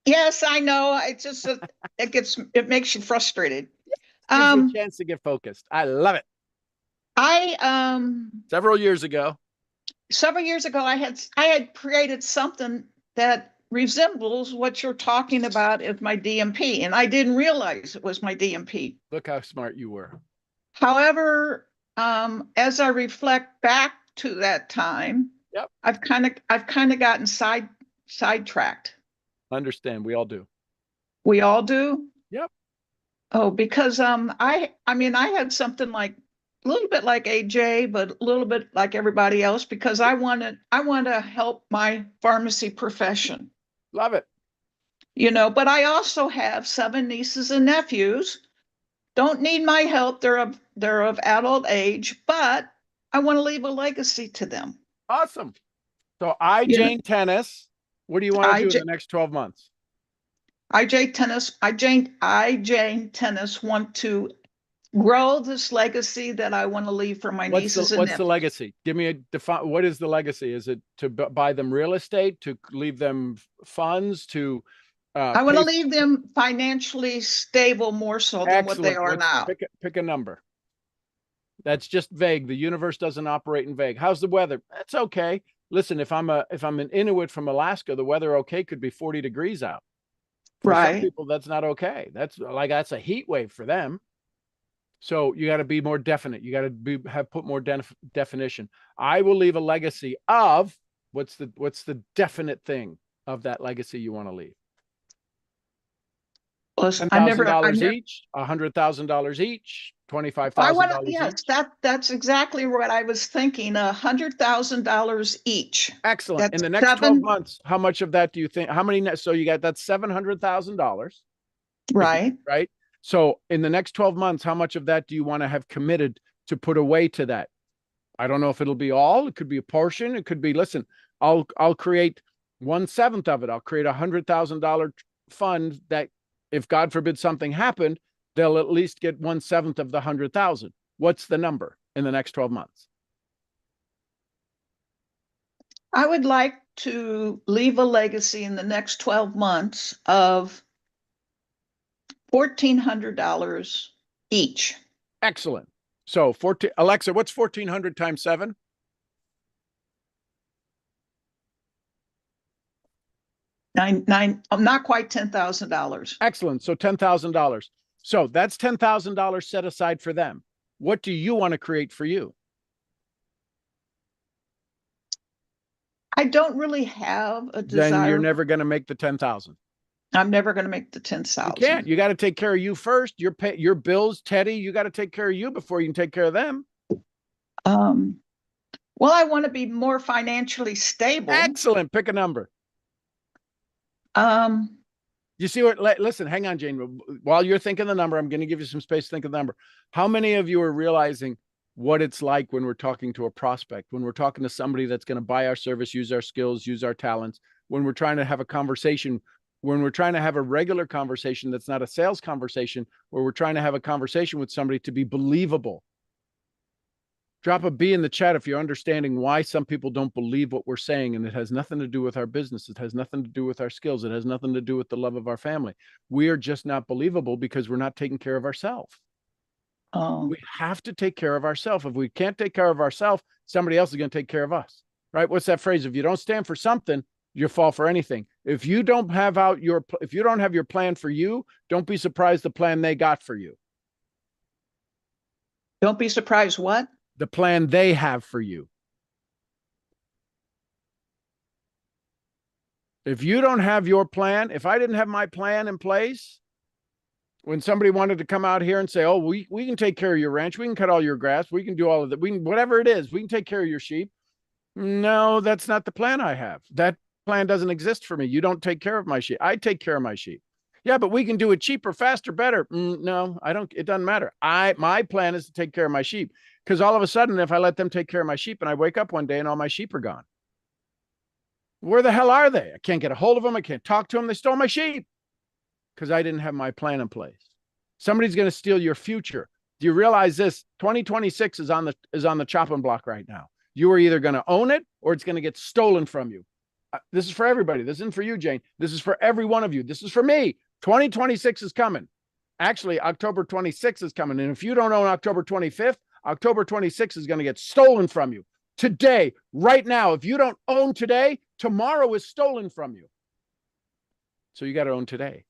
Speaker 4: Yes, I know. It's just it makes you frustrated.
Speaker 1: Gives you a chance to get focused. I love it. Several years ago,
Speaker 4: I had created something that resembles what you're talking about as my DMP, and I didn't realize it was my DMP.
Speaker 1: Look how smart you were.
Speaker 4: However, as I reflect back to that time,
Speaker 1: yep,
Speaker 4: I've kind of gotten sidetracked.
Speaker 1: Understand? We all do.
Speaker 4: We all do.
Speaker 1: Yep.
Speaker 4: Oh, because I had something like a little bit like AJ, but a little bit like everybody else, because I want to help my pharmacy profession.
Speaker 1: Love it.
Speaker 4: But I also have 7 nieces and nephews. Don't need my help. They're of adult age, but I want to leave a legacy to them.
Speaker 1: Awesome. So Jane Tennis, what do you want to do in the next 12 months?
Speaker 4: Jane Tennis want to grow this legacy that I want to leave for my nieces and
Speaker 1: What's the
Speaker 4: nephews.
Speaker 1: legacy? Give me a define. What is the legacy? Is it to buy them real estate, to leave them funds, to
Speaker 4: I want to
Speaker 1: pay?
Speaker 4: leave them financially stable more so than what they
Speaker 1: Excellent.
Speaker 4: are now.
Speaker 1: Pick a number. That's just vague. The universe doesn't operate in vague. How's the weather? That's okay. Listen, if I'm an Inuit from Alaska, the weather okay could be 40 degrees out. For some
Speaker 4: Right.
Speaker 1: people, that's not okay. That's a heat wave for them. So you got to be more definite. You got to put more definition. I will leave a legacy of what's the definite thing of that legacy you want to leave.
Speaker 4: Listen,
Speaker 1: $10,000 each, $100,000 each, $25,000
Speaker 4: yes,
Speaker 1: each.
Speaker 4: that's exactly what I was thinking. $100,000 each.
Speaker 1: Excellent.
Speaker 4: That's
Speaker 1: In the next 12 months, how much of that do you think? How many? So you got that's $700,000.
Speaker 4: Right.
Speaker 1: Right. So in the next 12 months, how much of that do you want to have committed to put away to that? I don't know if it'll be all. It could be a portion. It could be, listen, I'll create 1/7 of it. I'll create $100,000 fund that if God forbid something happened, they'll at least get 1/7 of the 100,000. What's the number in the next 12 months?
Speaker 4: I would like to leave a legacy in the next 12 months of $1,400 each.
Speaker 1: Excellent. So Alexa, what's 1,400 times 7?
Speaker 4: Not quite $10,000.
Speaker 1: Excellent. So $10,000. So that's $10,000 set aside for them. What do you want to create for you?
Speaker 4: I don't really have a desire.
Speaker 1: Then you're never going to make the 10,000.
Speaker 4: I'm never going to make the 10,000.
Speaker 1: You can't. You got to take care of you first. Your bills, Teddy. You got to take care of you before you can take care of them.
Speaker 4: Well, I want to be more financially stable.
Speaker 1: Excellent. Pick a number. You see what? Listen, hang on, Jane. While you're thinking the number, I'm going to give you some space to think of the number. How many of you are realizing what it's like when we're talking to a prospect, when we're talking to somebody that's going to buy our service, use our skills, use our talents, when we're trying to have a conversation, when we're trying to have a regular conversation that's not a sales conversation, where we're trying to have a conversation with somebody to be believable? Drop a B in the chat if you're understanding why some people don't believe what we're saying, and it has nothing to do with our business. It has nothing to do with our skills. It has nothing to do with the love of our family. We are just not believable because we're not taking care of ourselves. We have to take care of ourselves. If we can't take care of ourselves, somebody else is going to take care of us, right? What's that phrase? If you don't stand for something, you fall for anything. If you don't have your plan for you, don't be surprised the plan they got for you.
Speaker 4: Don't be surprised what?
Speaker 1: The plan they have for you. If you don't have your plan, if I didn't have my plan in place, when somebody wanted to come out here and say, oh, we can take care of your ranch, we can cut all your grass, we can do all of that, we can, whatever it is, we can take care of your sheep. No, that's not the plan I have. That plan doesn't exist for me. You don't take care of my sheep. I take care of my sheep. Yeah, but we can do it cheaper, faster, better. No, I don't. It doesn't matter. My plan is to take care of my sheep, because all of a sudden, if I let them take care of my sheep and I wake up one day and all my sheep are gone, where the hell are they? I can't get a hold of them. I can't talk to them. They stole my sheep because I didn't have my plan in place. Somebody's going to steal your future. Do you realize this? 2026 is on the chopping block right now. You are either going to own it or it's going to get stolen from you. This is for everybody. This isn't for you, Jane. This is for every one of you. This is for me. 2026 is coming. Actually, October 26th is coming. And if you don't own October 25th, October 26th is going to get stolen from you. Today, right now, if you don't own today, tomorrow is stolen from you. So you got to own today.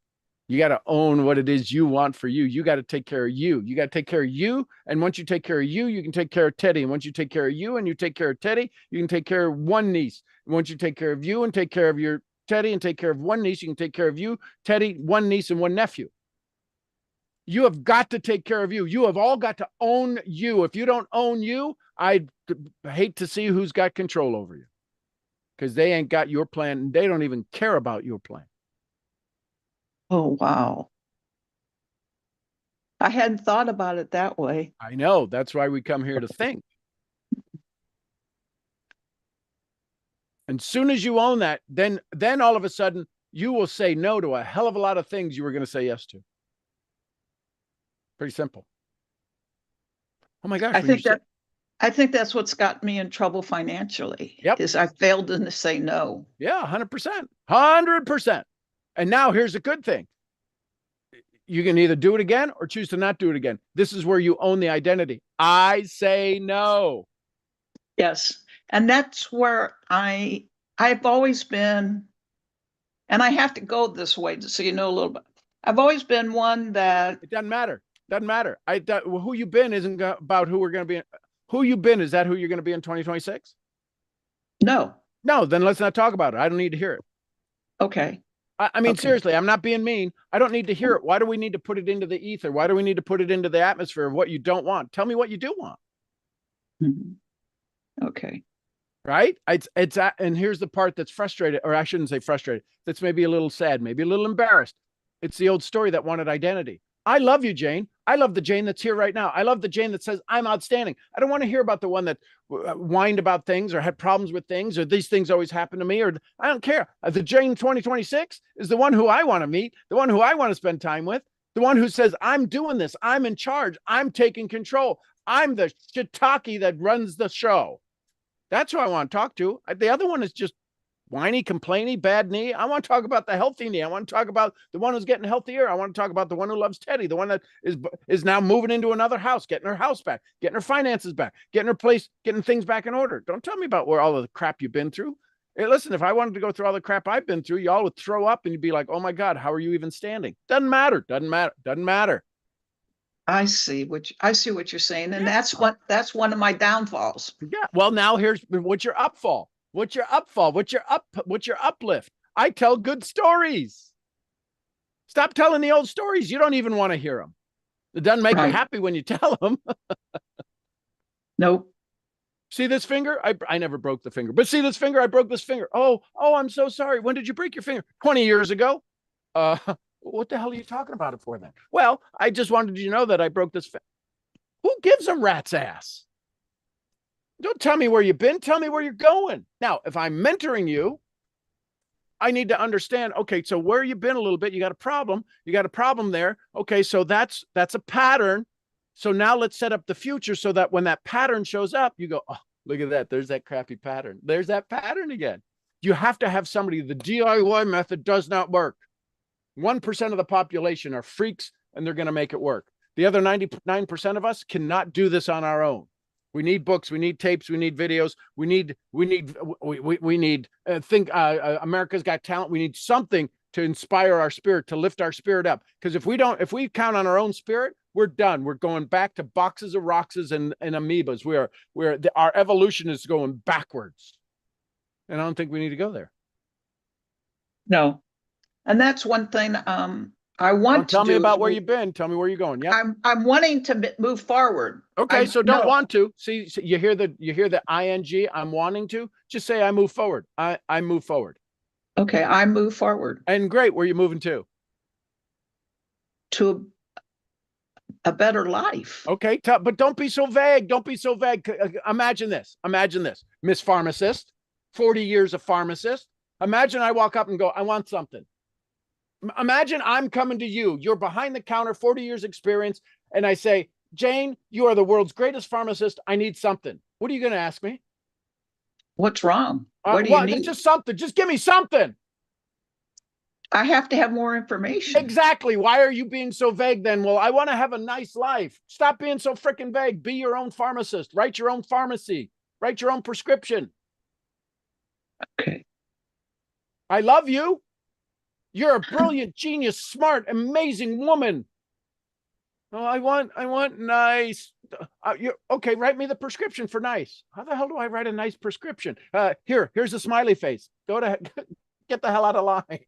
Speaker 1: You got to own what it is you want for you. You got to take care of you. You got to take care of you. And once you take care of you, you can take care of Teddy. And once you take care of you and you take care of Teddy, you can take care of one niece. And once you take care of you and take care of your Teddy and take care of one niece, you can take care of you, Teddy, one niece, and one nephew. You have got to take care of you. You have all got to own you. If you don't own you, I hate to see who's got control over you, because they ain't got your plan and they don't even care about your plan.
Speaker 4: Oh, wow. I hadn't thought about it that way.
Speaker 1: I know. That's why we come here to think. And soon as you own that, then all of a sudden you will say no to a hell of a lot of things you were going to say yes to. Pretty simple. Oh my gosh.
Speaker 4: I
Speaker 1: when you
Speaker 4: think
Speaker 1: say-
Speaker 4: I think that's what's got me in trouble financially.
Speaker 1: Yep.
Speaker 4: Is I failed to say no.
Speaker 1: Yeah, 100%. 100%. And now here's the good thing. You can either do it again or choose to not do it again. This is where you own the identity. I say no.
Speaker 4: Yes. And that's where I've always been, and I have to go this way so you know a little bit. I've always been one that
Speaker 1: It doesn't matter. Doesn't matter. Who you been isn't about who we're going to be. Who you been, is that who you're going to be in 2026?
Speaker 4: no.
Speaker 1: No, then let's not talk about it. I don't need to hear it.
Speaker 4: Okay.
Speaker 1: I mean,
Speaker 4: Okay.
Speaker 1: seriously, I'm not being mean. I don't need to hear it. Why do we need to put it into the ether? Why do we need to put it into the atmosphere of what you don't want? Tell me what you do want.
Speaker 4: Mhm. Okay.
Speaker 1: Right? And here's the part that's frustrated, or I shouldn't say frustrated. That's maybe a little sad, maybe a little embarrassed. It's the old story that wanted identity. I love you, Jane. I love the Jane that's here right now. I love the Jane that says, I'm outstanding. I don't want to hear about the one that whined about things or had problems with things or these things always happen to me, or I don't care. The Jane 2026 is the one who I want to meet, the one who I want to spend time with, the one who says, I'm doing this. I'm in charge. I'm taking control. I'm the shiitake that runs the show. That's who I want to talk to. The other one is just whiny, complainy, bad knee. I want to talk about the healthy knee. I want to talk about the one who's getting healthier. I want to talk about the one who loves Teddy, the one that is now moving into another house, getting her house back, getting her finances back, getting her place, getting things back in order. Don't tell me about where all of the crap you've been through. Hey, listen, if I wanted to go through all the crap I've been through, y'all would throw up and you'd be like, oh my God, how are you even standing? Doesn't matter. Doesn't matter. Doesn't matter.
Speaker 4: I see what you're saying. And that's one of my downfalls.
Speaker 1: Yeah. Well, now here's what's your upfall. What's your upfall? What's your uplift? I tell good stories. Stop telling the old stories. You don't even want to hear them. It doesn't make you happy when you tell them.
Speaker 4: Nope.
Speaker 1: See this finger? I never broke the finger, but see this finger? I broke this finger. Oh, I'm so sorry. When did you break your finger? 20 years ago. What the hell are you talking about it for then? Well, I just wanted you to know that I broke this finger. Who gives a rat's ass? Don't tell me where you've been. Tell me where you're going. Now, if I'm mentoring you, I need to understand, okay, so where you've been a little bit, you got a problem. You got a problem there. Okay, so that's a pattern. So now let's set up the future so that when that pattern shows up, you go, oh, look at that. There's that crappy pattern. There's that pattern again. You have to have somebody, the DIY method does not work. 1% of the population are freaks and they're going to make it work. The other 99% of us cannot do this on our own. We need books, we need tapes, we need videos, we need America's Got Talent. We need something to inspire our spirit, to lift our spirit up. Because if we count on our own spirit, we're done. We're going back to boxes of roxas and amoebas. Our evolution is going backwards. And I don't think we need to go there.
Speaker 4: No. And that's one thing I want to
Speaker 1: tell me
Speaker 4: do
Speaker 1: about where you've been. Tell me where you're going. Yeah.
Speaker 4: I'm wanting to move forward.
Speaker 1: Okay, so don't want to. See, you hear the ing, I'm wanting to. Just say I move forward. I move forward.
Speaker 4: Okay, I move forward.
Speaker 1: And great, where are you moving to?
Speaker 4: To a better life.
Speaker 1: Okay, but don't be so vague. Don't be so vague. Imagine this. Miss Pharmacist, 40 years of pharmacist. Imagine I walk up and go, I want something. Imagine I'm coming to you. You're behind the counter, 40 years experience. And I say, Jane, you are the world's greatest pharmacist. I need something. What are you going to ask me?
Speaker 4: What's wrong? What do you need?
Speaker 1: Just something. Just give me something.
Speaker 4: I have to have more information.
Speaker 1: Exactly. Why are you being so vague then? Well, I want to have a nice life. Stop being so freaking vague. Be your own pharmacist. Write your own pharmacy. Write your own prescription.
Speaker 4: Okay.
Speaker 1: I love you. You're a brilliant, genius, smart, amazing woman. Oh, I want nice. Okay, write me the prescription for nice. How the hell do I write a nice prescription? Here's a smiley face. Go to get the hell out of line.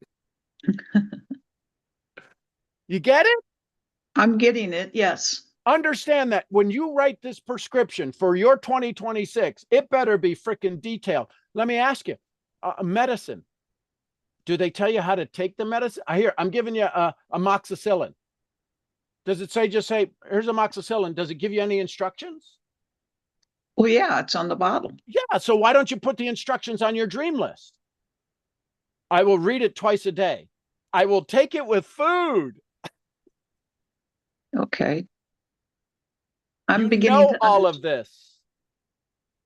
Speaker 1: You get it?
Speaker 4: I'm getting it. Yes.
Speaker 1: Understand that when you write this prescription for your 2026, it better be freaking detailed. Let me ask you, medicine. Do they tell you how to take the medicine? I'm giving you a amoxicillin. Does it just say, here's amoxicillin? Does it give you any instructions?
Speaker 4: Well, yeah, it's on the bottle.
Speaker 1: Yeah, so why don't you put the instructions on your dream list? I will read it twice a day. I will take it with food.
Speaker 4: Okay. I'm
Speaker 1: You
Speaker 4: beginning
Speaker 1: know
Speaker 4: to
Speaker 1: all
Speaker 4: understand.
Speaker 1: of this.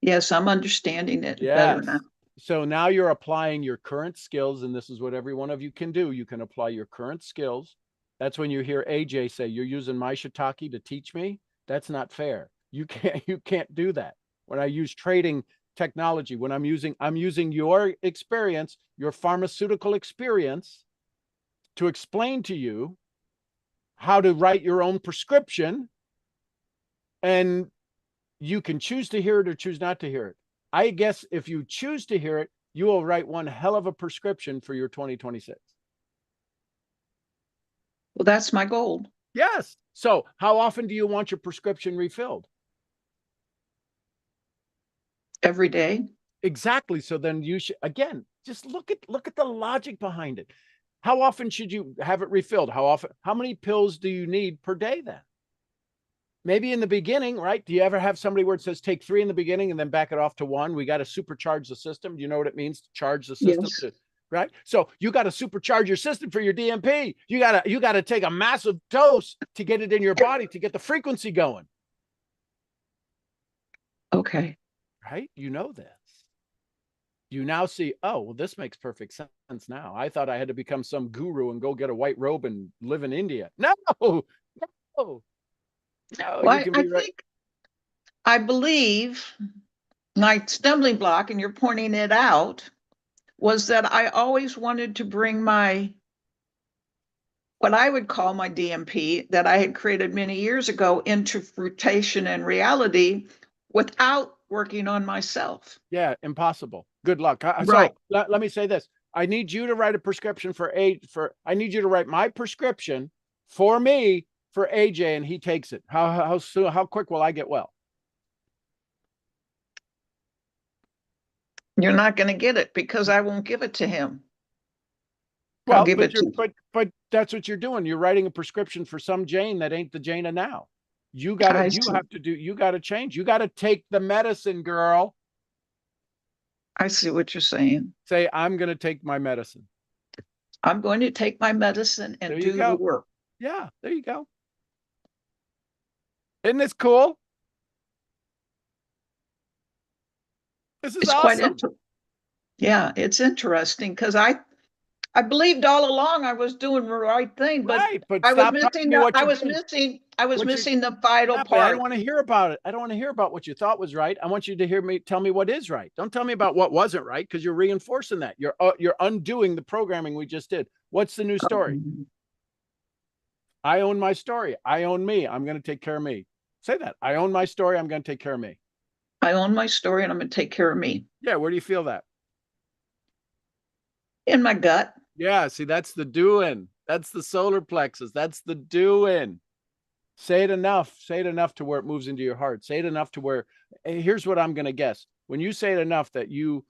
Speaker 4: Yes, I'm understanding it better
Speaker 1: Yes.
Speaker 4: now.
Speaker 1: So now you're applying your current skills, and this is what every one of you can do. You can apply your current skills. That's when you hear AJ say, "You're using my shiitake to teach me." That's not fair. You can't do that. When I use trading technology, when I'm using your experience, your pharmaceutical experience, to explain to you how to write your own prescription, and you can choose to hear it or choose not to hear it. I guess if you choose to hear it, you will write one hell of a prescription for your 2026.
Speaker 4: Well, that's my goal.
Speaker 1: Yes. So how often do you want your prescription refilled?
Speaker 4: Every day.
Speaker 1: Exactly. So then you should, again, just look at the logic behind it. How often should you have it refilled? How many pills do you need per day then? Maybe in the beginning, right? Do you ever have somebody where it says take 3 in the beginning and then back it off to 1? We got to supercharge the system. Do you know what it means to charge the system?
Speaker 4: Yes.
Speaker 1: Right? So you got to supercharge your system for your DMP. You got to take a massive dose to get it in your body to get the frequency going.
Speaker 4: Okay.
Speaker 1: Right? You know this. You now see, oh, well, this makes perfect sense now. I thought I had to become some guru and go get a white robe and live in India. No, no, no.
Speaker 4: Well,
Speaker 1: You can
Speaker 4: I
Speaker 1: be right.
Speaker 4: think, I believe my stumbling block, and you're pointing it out, was that I always wanted to bring what I would call my DMP that I had created many years ago into fruition and reality without working on myself.
Speaker 1: Yeah, impossible. Good luck.
Speaker 4: Right.
Speaker 1: So let me say this. I need you to write a prescription I need you to write my prescription for me for AJ, and he takes it. How quick will I get well?
Speaker 4: You're not going to get it because I won't give it to him.
Speaker 1: Well,
Speaker 4: I'll give it to
Speaker 1: but that's what you're doing. You're writing a prescription for some Jane that ain't the Jane of now. You got to change. You got to take the medicine, girl.
Speaker 4: I see what you're saying.
Speaker 1: Say, I'm going to take my medicine.
Speaker 4: I'm going to take my medicine and do the work.
Speaker 1: Yeah, there you go. Isn't this cool? This is awesome.
Speaker 4: Yeah, it's interesting because I believed all along I was doing the right thing, but
Speaker 1: right, but
Speaker 4: I was
Speaker 1: stop
Speaker 4: missing
Speaker 1: telling me what
Speaker 4: I
Speaker 1: you're
Speaker 4: was
Speaker 1: doing.
Speaker 4: missing the vital
Speaker 1: Yeah, but
Speaker 4: part.
Speaker 1: I don't want to hear about it. I don't want to hear about what you thought was right. I want you to tell me what is right. Don't tell me about what wasn't right, because you're reinforcing that. You're undoing the programming we just did. What's the new story? I own my story. I own me. I'm going to take care of me. Say that. I own my story. I'm going to take care of me.
Speaker 4: I own my story and I'm going to take care of me.
Speaker 1: Yeah. Where do you feel that?
Speaker 4: In my gut.
Speaker 1: Yeah. See, that's the doing. That's the solar plexus. That's the doing. Say it enough. Say it enough to where it moves into your heart. Say it enough to where, here's what I'm going to guess. When you say it enough that you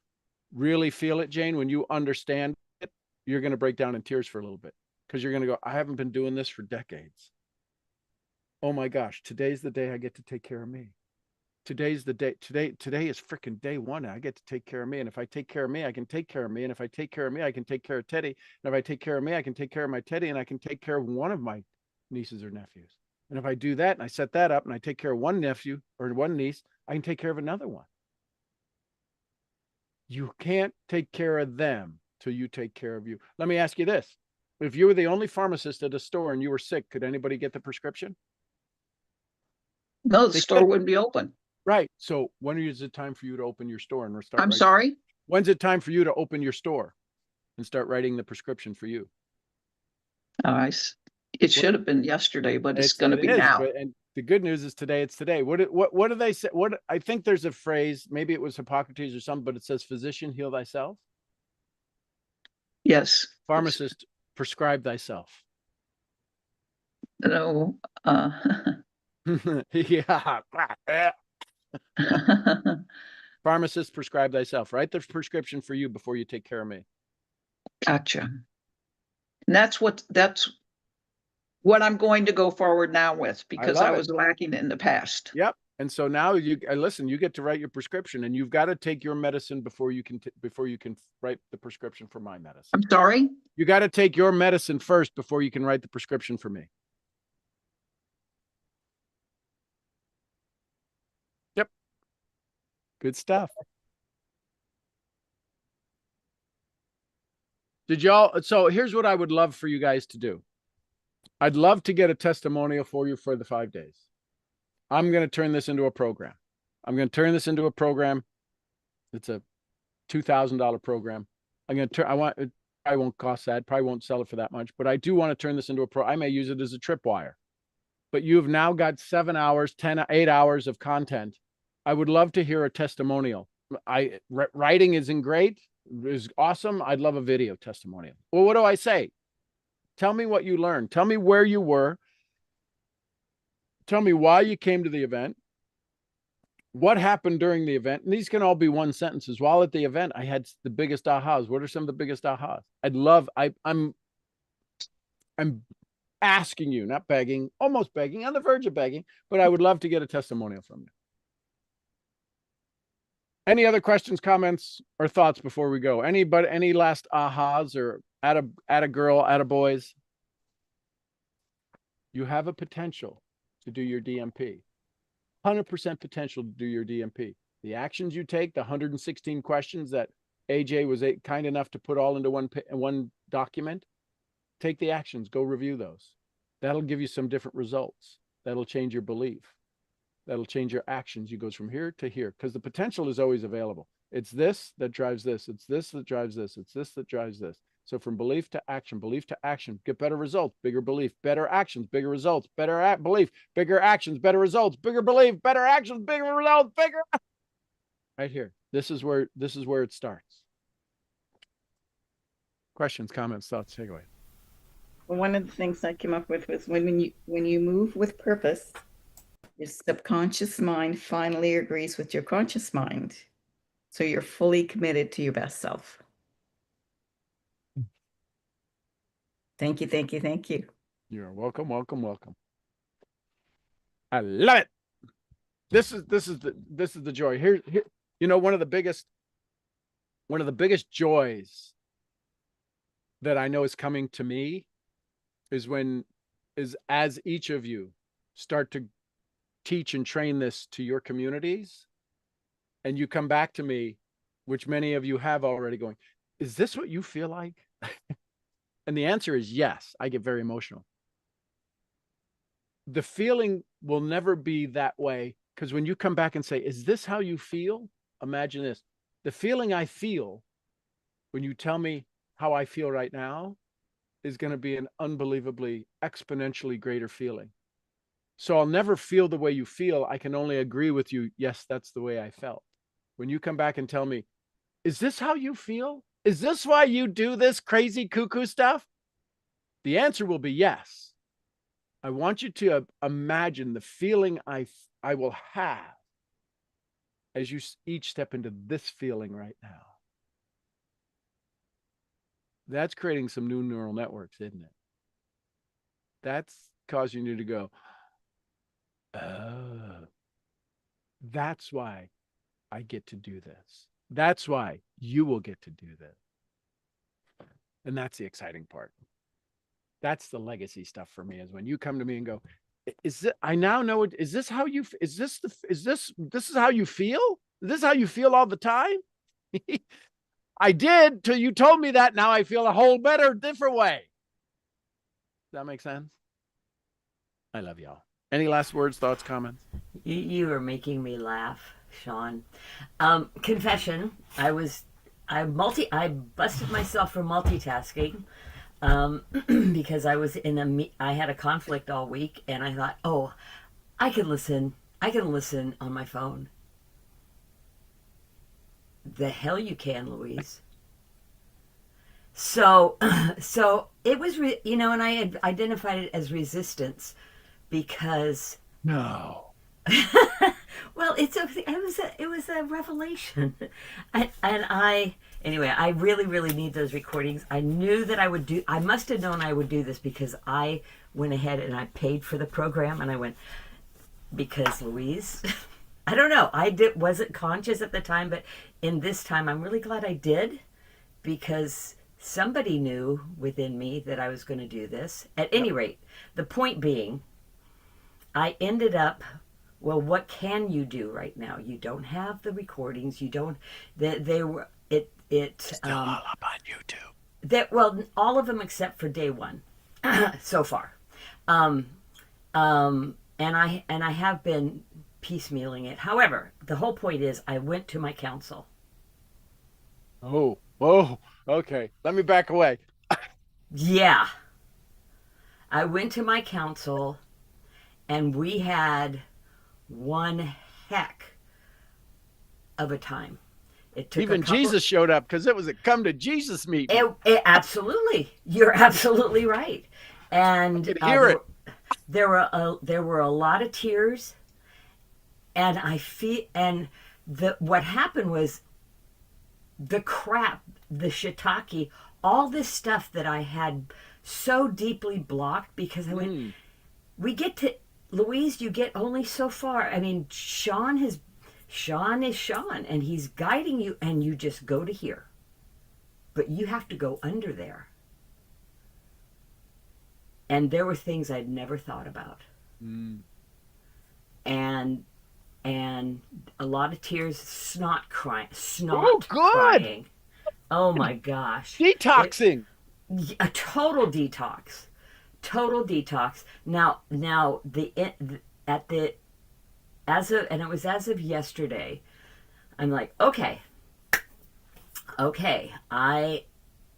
Speaker 1: really feel it, Jane, when you understand it, you're going to break down in tears for a little bit, because you're going to go, I haven't been doing this for decades. Oh my gosh, today's the day I get to take care of me. Today's the day. Today is freaking day one. I get to take care of me. And if I take care of me, I can take care of me. And if I take care of me, I can take care of Teddy. And if I take care of me, I can take care of my Teddy, and I can take care of one of my nieces or nephews. And if I do that and I set that up and I take care of one nephew or one niece, I can take care of another one. You can't take care of them till you take care of you. Let me ask you this. If you were the only pharmacist at a store and you were sick, could anybody get the prescription?
Speaker 4: No, the store wouldn't be open.
Speaker 1: Right. So when is it time for you to open your store and start?
Speaker 4: I'm sorry?
Speaker 1: When's it time for you to open your store and start writing the prescription for you?
Speaker 4: It should have been yesterday, but it's going to be now.
Speaker 1: And the good news is today. It's today. What do they say? I think there's a phrase, maybe it was Hippocrates or something, but it says, "Physician, heal thyself."
Speaker 4: Yes.
Speaker 1: Pharmacist, prescribe thyself.
Speaker 4: No.
Speaker 1: Yeah. Pharmacist, prescribe thyself. Write the prescription for you before you take care of me.
Speaker 4: Gotcha. And that's what I'm going to go forward now with, because I was lacking in the past.
Speaker 1: Yep. And so now you get to write your prescription, and you've got to take your medicine before you can write the prescription for my medicine.
Speaker 4: I'm sorry?
Speaker 1: You got to take your medicine first before you can write the prescription for me. Good stuff. Did y'all? So here's what I would love for you guys to do. I'd love to get a testimonial for you for the 5 days. I'm going to turn this into a program. I'm going to turn this into a program. It's a $2,000 program. I'm going to turn, I won't cost that. Probably won't sell it for that much, but I do want to turn this into I may use it as a tripwire, but you've now got 7 hours, 8 hours of content. I would love to hear a testimonial. Writing isn't great, is awesome. I'd love a video testimonial. Well, what do I say? Tell me what you learned. Tell me where you were. Tell me why you came to the event. What happened during the event? And these can all be one sentences. While at the event, I had the biggest ahas. What are some of the biggest ahas? I'm asking you, not begging, almost begging, on the verge of begging, but I would love to get a testimonial from you. Any other questions, comments, or thoughts before we go? Any last ahas or at a girl, at a boys? You have a potential to do your DMP. 100% potential to do your DMP. The actions you take, the 116 questions that AJ was kind enough to put all into one document, take the actions, go review those. That'll give you some different results. That'll change your belief. That'll change your actions. You goes from here to here because the potential is always available. It's this that drives this. It's this that drives this. It's this that drives this. So from belief to action, get better results, bigger belief, better actions, bigger results, better belief, bigger actions, better results, bigger belief, better actions, bigger results, bigger. Right here. This is where it starts. Questions, comments, thoughts, takeaway.
Speaker 3: Well, one of the things I came up with was when you move with purpose, your subconscious mind finally agrees with your conscious mind. So you're fully committed to your best self. Thank you, thank you, thank you.
Speaker 1: You're welcome, welcome, welcome. I love it. This is the joy. Here, one of the biggest joys that I know is coming to me is as each of you start to teach and train this to your communities, and you come back to me, which many of you have already, going, is this what you feel like? And the answer is yes. I get very emotional. The feeling will never be that way, because when you come back and say, is this how you feel? Imagine this. The feeling I feel when you tell me how I feel right now is going to be an unbelievably exponentially greater feeling. So I'll never feel the way you feel. I can only agree with you. Yes, that's the way I felt. When you come back and tell me, is this how you feel? Is this why you do this crazy cuckoo stuff? The answer will be yes. I want you to imagine the feeling I will have as you each step into this feeling right now. That's creating some new neural networks, isn't it? That's causing you to go, oh, that's why I get to do this. That's why you will get to do this. And that's the exciting part. That's the legacy stuff for me, is when you come to me and go, is this, I now know it, is this how you, this is how you feel? Is this how you feel all the time? I did till you told me that. Now I feel a whole different way. Does that make sense? I love y'all. Any last words, thoughts, comments?
Speaker 5: You are making me laugh, Sean. Confession: I busted myself for multitasking because I was I had a conflict all week, and I thought, oh, I can listen on my phone. The hell you can, Louise. So it was, and I had identified it as resistance because
Speaker 1: no.
Speaker 5: Well, it was a revelation, anyway, I really need those recordings. I knew that I must have known I would do this because I went ahead and I paid for the program, and I went, because Louise, I don't know, wasn't conscious at the time, but in this time, I'm really glad I did, because somebody knew within me that I was going to do this. At any rate, the point being, I ended up Well, what can you do right now? You don't have the recordings. You don't. They were it.
Speaker 1: Still all up on YouTube.
Speaker 5: That well, all of them except for day one, so far. Um, and I have been piecemealing it. However, the whole point is, I went to my counsel.
Speaker 1: Oh, okay. Let me back away.
Speaker 5: Yeah, I went to my counsel, and we had one heck of a time. It took
Speaker 1: Even Jesus showed up because it was a come to Jesus meeting.
Speaker 5: Absolutely, you're absolutely right. And
Speaker 1: I could hear it.
Speaker 5: There were a lot of tears, and what happened was the crap, the shiitake, all this stuff that I had so deeply blocked because I went. We get to Louise. You get only so far. I mean, Sean is Sean, and he's guiding you, and you just go to here, but you have to go under there. And there were things I'd never thought about. And a lot of tears, snot crying. Oh my gosh.
Speaker 1: Detoxing.
Speaker 5: A total detox. Now and it was as of yesterday, I'm like, okay,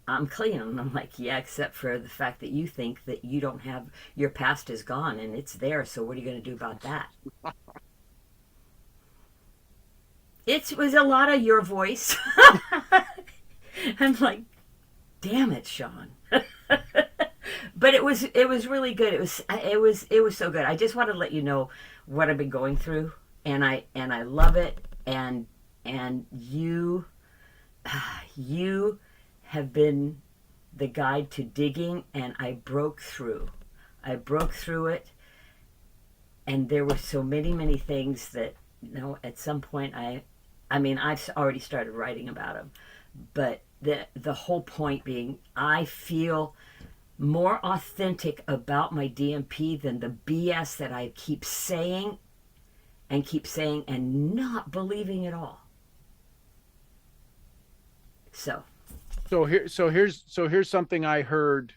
Speaker 5: I'm clean. And I'm like, yeah, except for the fact that you think that you don't have, your past is gone and it's there. So what are you going to do about that? It was a lot of your voice. I'm like, damn it, Sean. But it was really good. It was so good. I just want to let you know what I've been going through, and I love it. And you have been the guide to digging, and I broke through it, and there were so many things that, at some point I've already started writing about them, but the whole point being, I feel more authentic about my DMP than the BS that I keep saying and not believing at all. So here's something I heard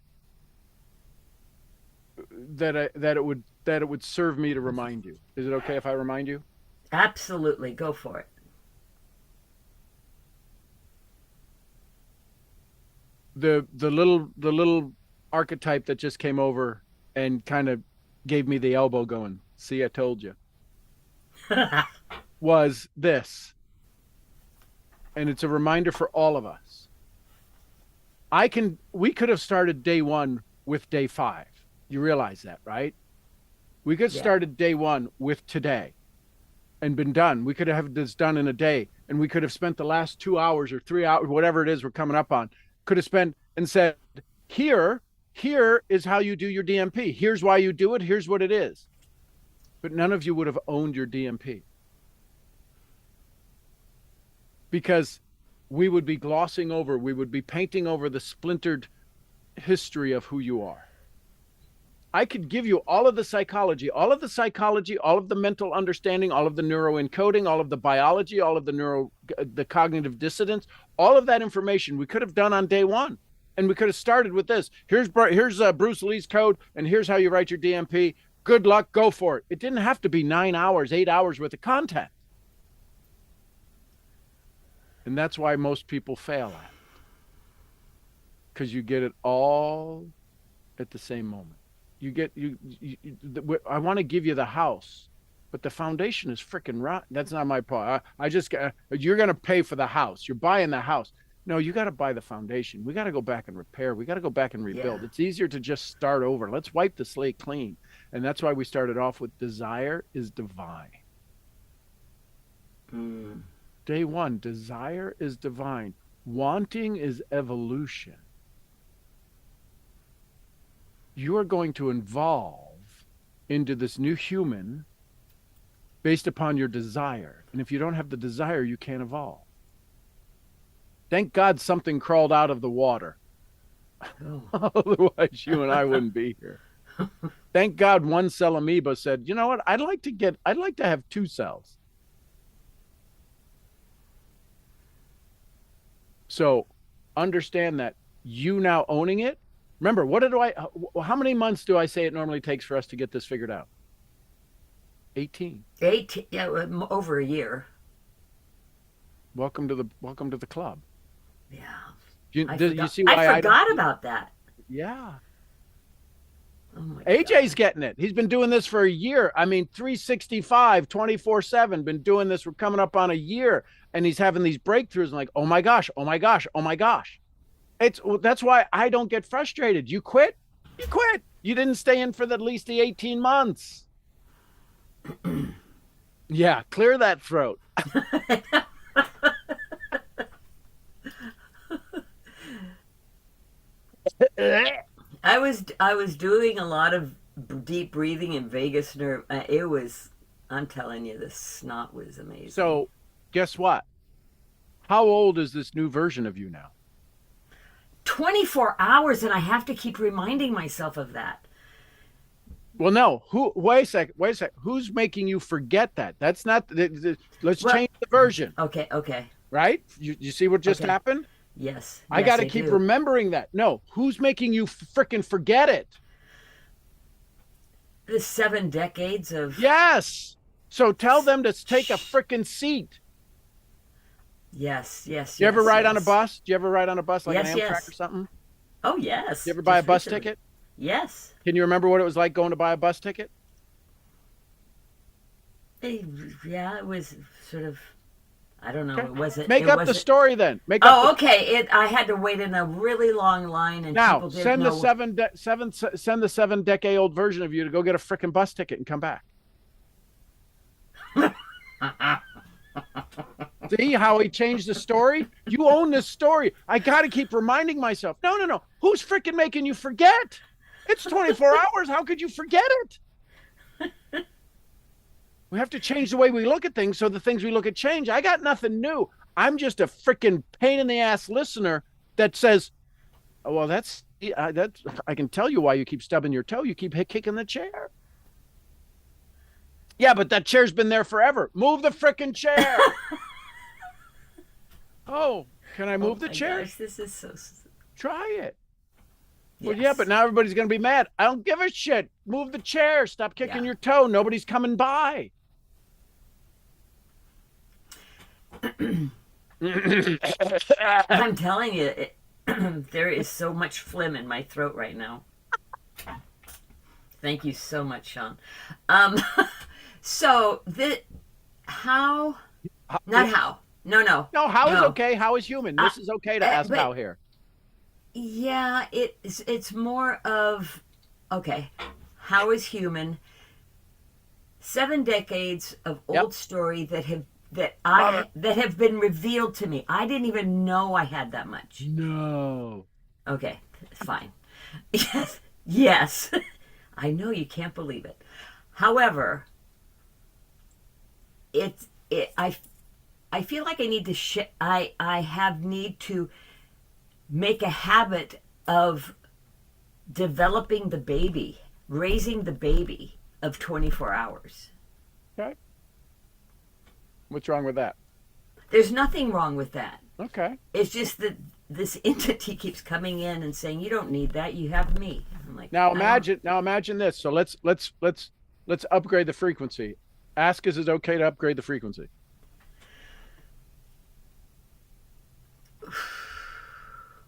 Speaker 5: that it would serve me to remind you. Is it okay if I remind you? Absolutely, go for it.
Speaker 1: The little archetype that just came over and kind of gave me the elbow going, see, I told you, was this. And it's a reminder for all of us. We could have started day one with day 5. You realize that, right? We could have started day 1 with today and been done. We could have this done in a day, and we could have spent the last 2 hours or 3 hours, whatever it is we're coming up on, could have spent and said, here is how you do your DMP. Here's why you do it. Here's what it is. But none of you would have owned your DMP, because we would be glossing over, we would be painting over the splintered history of who you are. I could give you all of the psychology, all of the mental understanding, all of the neuroencoding, all of the biology, all of the cognitive dissonance, all of that information we could have done on day 1. And we could have started with this. Here's Bruce Lee's code, and here's how you write your DMP. Good luck, go for it. It didn't have to be 9 hours, 8 hours worth of content. And that's why most people fail at it. Because you get it all at the same moment. I want to give you the house, but the foundation is freaking rotten. That's not my part. You're going to pay for the house. You're buying the house. No, you got to buy the foundation. We got to go back and repair. We got to go back and rebuild. Yeah. It's easier to just start over. Let's wipe the slate clean. And that's why we started off with desire is divine. Day 1, desire is divine. Wanting is evolution. You are going to evolve into this new human based upon your desire. And if you don't have the desire, you can't evolve. Thank God something crawled out of the water. Oh. Otherwise, you and I wouldn't be here. Thank God one cell amoeba said, you know what? I'd like to have 2 cells. So understand that you now owning it. Remember, how many months do I say it normally takes for us to get this figured out? 18.
Speaker 5: 18, yeah, over a year.
Speaker 1: Welcome to the club.
Speaker 5: Yeah.
Speaker 1: You see why
Speaker 5: I forgot about that.
Speaker 1: Yeah.
Speaker 5: Oh my
Speaker 1: AJ's
Speaker 5: God.
Speaker 1: getting it. He's been doing this for a year. I mean, 365, 24/7, been doing this. We're coming up on a year, and he's having these breakthroughs and like, oh my gosh, oh my gosh, oh my gosh. That's why I don't get frustrated. You quit. You quit. You didn't stay in for at least the 18 months. Yeah, clear that throat.
Speaker 5: I was doing a lot of deep breathing and vagus nerve. I'm telling you, the snot was amazing.
Speaker 1: So, guess what? How old is this new version of you now?
Speaker 5: 24 hours, and I have to keep reminding myself of that.
Speaker 1: Well, no. Wait a sec. Who's making you forget that? That's not. Let's change the version.
Speaker 5: Okay.
Speaker 1: Right? You see what just happened?
Speaker 5: Yes.
Speaker 1: I got to keep remembering that. No, who's making you frickin' forget it?
Speaker 5: The 7 decades of.
Speaker 1: Yes. So tell them to take a frickin' seat.
Speaker 5: Yes.
Speaker 1: You ever ride on a bus? Do you ever ride on a bus like an Amtrak
Speaker 5: Yes.
Speaker 1: or something?
Speaker 5: Oh, yes.
Speaker 1: You ever buy a
Speaker 5: Just
Speaker 1: bus
Speaker 5: recently.
Speaker 1: ticket?
Speaker 5: Yes.
Speaker 1: Can you remember what it was like going to buy a bus ticket?
Speaker 5: Yeah, it was sort of. I don't know.
Speaker 1: Okay.
Speaker 5: It wasn't.
Speaker 1: Make
Speaker 5: it
Speaker 1: up the
Speaker 5: wasn't-
Speaker 1: story then.
Speaker 5: Okay. I had to wait in a really long line, and
Speaker 1: Now
Speaker 5: people didn't
Speaker 1: send
Speaker 5: know.
Speaker 1: send the 7-decade-old version of you to go get a frickin' bus ticket and come back. See how he changed the story? You own this story. I got to keep reminding myself. No. Who's frickin' making you forget? It's 24 hours. How could you forget it? We have to change the way we look at things so the things we look at change. I got nothing new. I'm just a frickin' pain in the ass listener that says, oh, well, that's I can tell you why you keep stubbing your toe. You keep kicking the chair. Yeah, but that chair's been there forever. Move the frickin' chair. Oh, can I move the chair?
Speaker 5: Gosh, this is so.
Speaker 1: Try it.
Speaker 5: Yes.
Speaker 1: Well, yeah, but now everybody's going to be mad. I don't give a shit. Move the chair. Stop kicking your toe. Nobody's coming by.
Speaker 5: I'm telling you, there is so much phlegm in my throat right now. Thank you so much, Sean. So how? Not how. No.
Speaker 1: No, how is okay? How is human? This is okay to ask how here.
Speaker 5: Yeah, it's more of okay. How is human? 7 decades of old story that have been revealed to me. I didn't even know I had that much.
Speaker 1: No.
Speaker 5: Okay, fine. Yes. I know you can't believe it. However, I feel like I need to I need to make a habit of developing the baby, raising the baby of 24 hours.
Speaker 1: Okay. What's wrong with that?
Speaker 5: There's nothing wrong with that.
Speaker 1: Okay.
Speaker 5: It's just that this entity keeps coming in and saying, you don't need that, you have me. I'm like,
Speaker 1: Now imagine this. So let's upgrade the frequency. Ask is it okay to upgrade the frequency?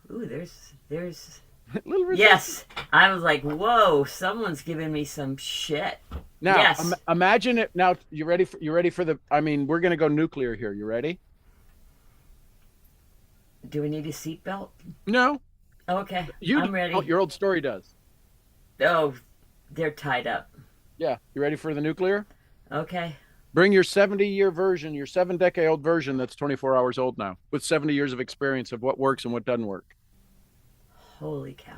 Speaker 5: Ooh, there's
Speaker 1: Little
Speaker 5: yes. I was like, whoa, someone's giving me some shit.
Speaker 1: Now,
Speaker 5: yes.
Speaker 1: Imagine it. Now, you ready for the? I mean, we're gonna go nuclear here. You ready?
Speaker 5: Do we need a seatbelt?
Speaker 1: No.
Speaker 5: Okay,
Speaker 1: You.
Speaker 5: I'm ready.
Speaker 1: Oh, your old story does.
Speaker 5: Oh, they're tied up.
Speaker 1: Yeah. You ready for the nuclear?
Speaker 5: Okay.
Speaker 1: Bring your 70-year version, your 7-decade-old version that's 24 hours old now, with 70 years of experience of what works and what doesn't work.
Speaker 5: Holy cow.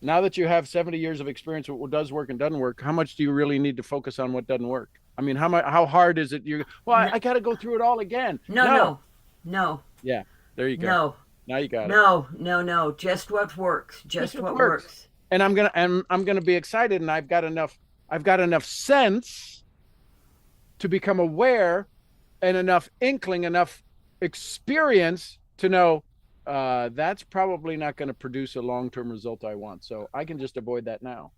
Speaker 1: Now that you have 70 years of experience with what does work and doesn't work, how much do you really need to focus on what doesn't work? I mean, how hard is it? I got to go through it all again.
Speaker 5: No.
Speaker 1: Yeah, there you go.
Speaker 5: No.
Speaker 1: Now you got it.
Speaker 5: No. Just what works. Just what works.
Speaker 1: and I'm gonna be excited, and I've got enough sense to become aware, and enough inkling, enough experience to know that's probably not going to produce a long-term result I want. So I can just avoid that now.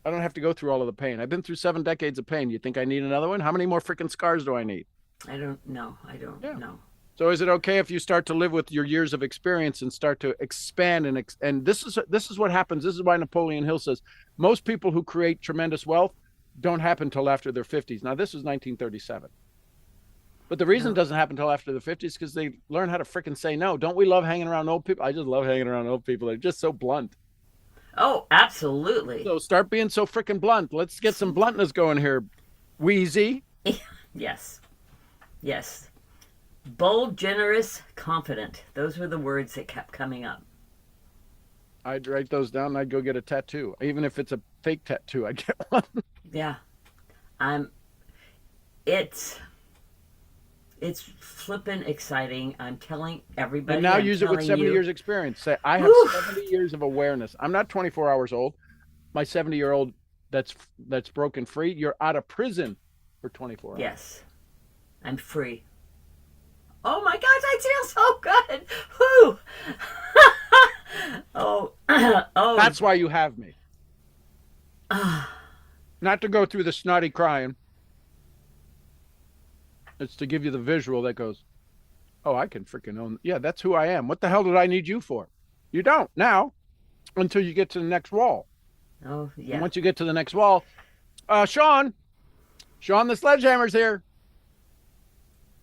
Speaker 1: I don't have to go through all of the pain. I've been through 7 decades of pain. You think I need another one? How many more freaking scars do I need?
Speaker 5: I don't know. I don't know.
Speaker 1: So is it okay if you start to live with your years of experience and start to expand and this is what happens. This is why Napoleon Hill says most people who create tremendous wealth don't happen till after their 50s. Now this was 1937. But the reason it doesn't happen until after the 50s because they learn how to freaking say no. Don't we love hanging around old people? I just love hanging around old people. They're just so blunt.
Speaker 5: Oh, absolutely.
Speaker 1: So start being so freaking blunt. Let's get some bluntness going here, Wheezy.
Speaker 5: Yes. Yes. Bold, generous, confident. Those were the words that kept coming up.
Speaker 1: I'd write those down and I'd go get a tattoo. Even if it's a fake tattoo, I'd get one.
Speaker 5: Yeah. It's flippin' exciting. I'm telling everybody.
Speaker 1: And now
Speaker 5: I'm
Speaker 1: use it with
Speaker 5: telling
Speaker 1: 70
Speaker 5: you.
Speaker 1: years experience. Say, I have 70 years of awareness. I'm not 24 hours old. My 70-year-old that's broken free, you're out of prison for 24 hours.
Speaker 5: Yes. I'm free. Oh my gosh, I feel so good. Whew. Oh.
Speaker 1: That's why you have me. Not to go through the snotty crying. It's to give you the visual that goes, oh, I can freaking own. Yeah, that's who I am. What the hell did I need you for? You don't now until you get to the next wall.
Speaker 5: Oh, yeah.
Speaker 1: And once you get to the next wall, Sean, the sledgehammer's here.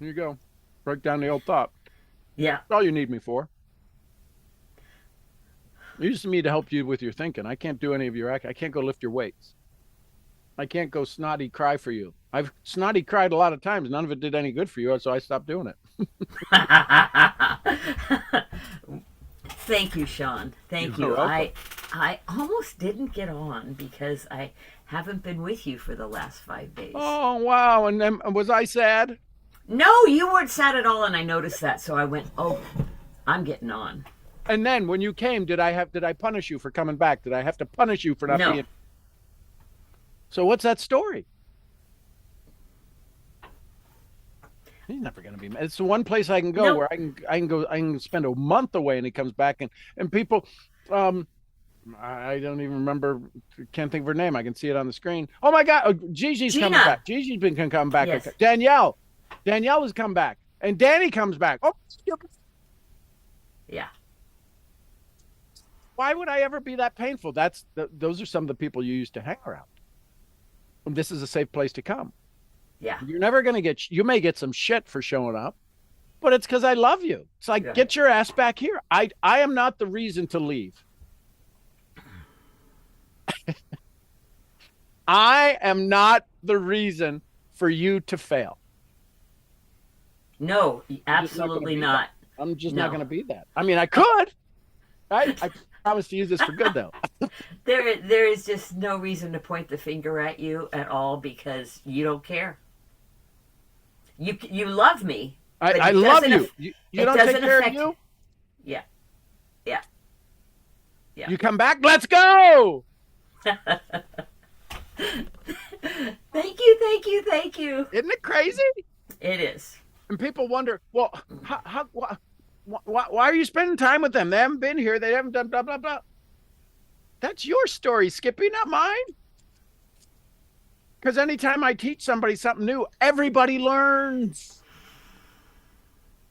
Speaker 1: Here you go. Break down the old thought.
Speaker 5: Yeah.
Speaker 1: That's all you need me for. You just need me to help you with your thinking. I can't do any of your act. I can't go lift your weights. I can't go snotty cry for you. I've snotty cried a lot of times. None of it did any good for you, so I stopped doing it.
Speaker 5: Thank you, Sean. Thank you. I almost didn't get on because I haven't been with you for the last 5 days.
Speaker 1: Oh, wow. And then was I sad?
Speaker 5: No, you weren't sad at all, and I noticed that, so I went, oh, I'm getting on.
Speaker 1: And then when you came, did I punish you for coming back? Did I have to punish you for not being? So what's that story? He's never going to be mad. It's the one place I can go where I can spend a month away and he comes back and people, I don't even remember, can't think of her name. I can see it on the screen. Oh my God. Gigi's coming back. Gigi's been come back.
Speaker 5: Yes.
Speaker 1: Danielle has come back and Danny comes back. Oh,
Speaker 5: yeah.
Speaker 1: Why would I ever be that painful? Those are some of the people you used to hang around. And this is a safe place to come.
Speaker 5: Yeah.
Speaker 1: You're never going to you may get some shit for showing up, but it's because I love you. It's like, get your ass back here. I am not the reason to leave. I am not the reason for you to fail.
Speaker 5: No, absolutely not.
Speaker 1: I'm just not going to be that. I mean, I could. I promise to use this for good, though.
Speaker 5: There is just no reason to point the finger at you at all because you don't care. You love me.
Speaker 1: I love you. You don't take care of you?
Speaker 5: Yeah.
Speaker 1: You come back? Let's go!
Speaker 5: Thank you.
Speaker 1: Isn't it crazy?
Speaker 5: It is.
Speaker 1: And people wonder, well, why are you spending time with them? They haven't been here. They haven't done blah, blah, blah. That's your story, Skippy, not mine. Because anytime I teach somebody something new, everybody learns.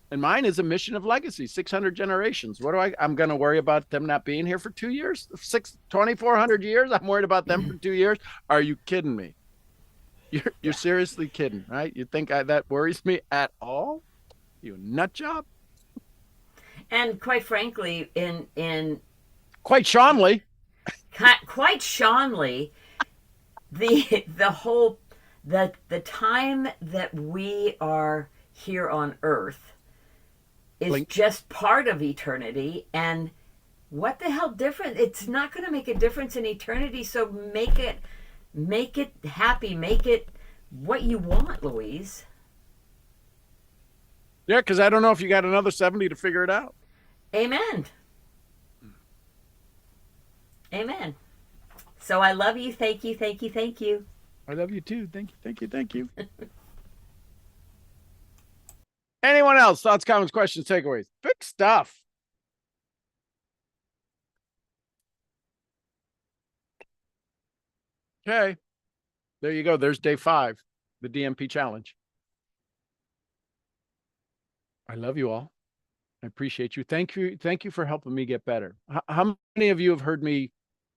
Speaker 1: And mine is a mission of legacy, 600 generations. I'm going to worry about them not being here for 2 years? 2,400 years? I'm worried about them for 2 years? Are you kidding me? You're seriously kidding, right? You think that worries me at all? You nut job?
Speaker 5: And quite frankly,
Speaker 1: quite Seanly,
Speaker 5: the time that we are here on Earth is just part of eternity, and what the hell different? It's not going to make a difference in eternity, so make it happy, make it what you want, Louise.
Speaker 1: Yeah, because I don't know if you got another 70 to figure it out.
Speaker 5: Amen. So I love you. Thank you. Thank you. Thank you.
Speaker 1: I love you too. Thank you. Thank you. Thank you. Anyone else? Thoughts, comments, questions, takeaways? Big stuff. Okay. There you go. There's day 5, the DMP challenge. I love you all. I appreciate you. Thank you. Thank you for helping me get better. How many of you have heard me?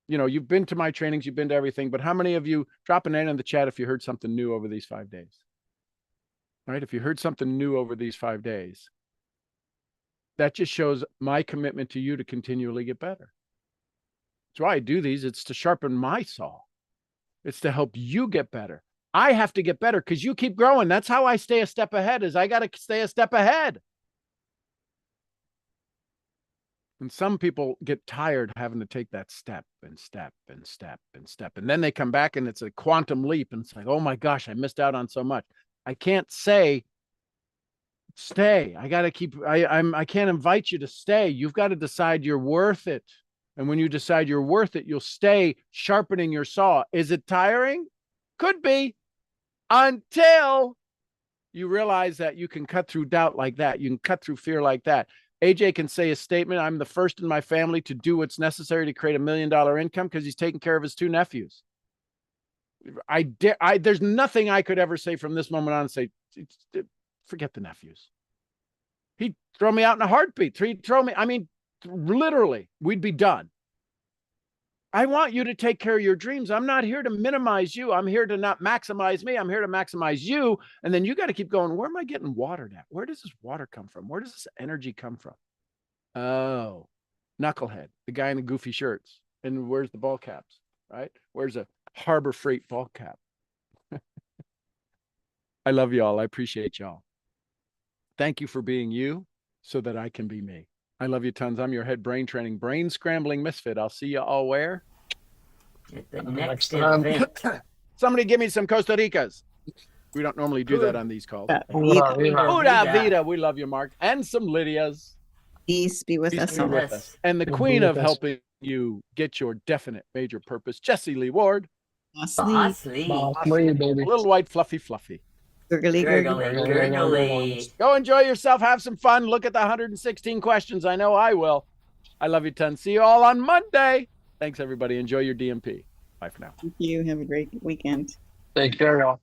Speaker 1: You know, you've been to my trainings, you've been to everything, but how many of you drop a name in the chat if you heard something new over these 5 days? All right. If you heard something new over these 5 days, that just shows my commitment to you to continually get better. That's why I do these. It's to sharpen my saw. It's to help you get better. I have to get better because you keep growing. That's how I stay a step ahead, is I got to stay a step ahead. And some people get tired having to take that step and step and step and step. And then they come back and it's a quantum leap. And it's like, oh my gosh, I missed out on so much. I can't say stay. I got to keep, I can't invite you to stay. You've got to decide you're worth it. And when you decide you're worth it, you'll stay sharpening your saw. Is it tiring? Could be, until you realize that you can cut through doubt like that. You can cut through fear like that. AJ can say a statement, I'm the first in my family to do what's necessary to create $1 million income because he's taking care of his 2 nephews. There's nothing I could ever say from this moment on and say, forget the nephews. He'd throw me out in a heartbeat. He'd throw me, I mean, literally, we'd be done. I want you to take care of your dreams. I'm not here to minimize you. I'm here to not maximize me. I'm here to maximize you. And then you got to keep going, where am I getting watered at? Where does this water come from? Where does this energy come from? Oh, Knucklehead, the guy in the goofy shirts. And where's the ball caps, right? Where's a Harbor Freight ball cap? I love y'all. I appreciate y'all. Thank you for being you so that I can be me. I love you tons. I'm your head brain training, brain scrambling misfit. I'll see you all where?
Speaker 5: At the
Speaker 2: Next
Speaker 5: next
Speaker 2: time.
Speaker 5: event.
Speaker 1: Somebody give me some Costa Ricas. We don't normally do that on these calls.
Speaker 2: Hoorah,
Speaker 5: Vida.
Speaker 2: hoorah.
Speaker 1: Pura vida. We love you, Mark. And some Lydias.
Speaker 3: Peace be with
Speaker 1: Peace
Speaker 3: us
Speaker 1: be
Speaker 3: all.
Speaker 1: with us. And the
Speaker 2: Peace be
Speaker 1: queen
Speaker 2: with
Speaker 1: of
Speaker 2: us.
Speaker 1: helping you get your definite major purpose, Jessie Lee Ward.
Speaker 3: Asleep.
Speaker 5: Boss Lee.
Speaker 2: Boss Lee, baby.
Speaker 1: Little white fluffy fluffy.
Speaker 3: Gurgly, gurgly.
Speaker 5: Gurgly. Gurgly.
Speaker 1: Go enjoy yourself. Have some fun. Look at the 116 questions. I know I will. I love you tons. See you all on Monday. Thanks, everybody. Enjoy your DMP. Bye for now.
Speaker 3: Thank you. Have a great weekend.
Speaker 2: Take care, y'all.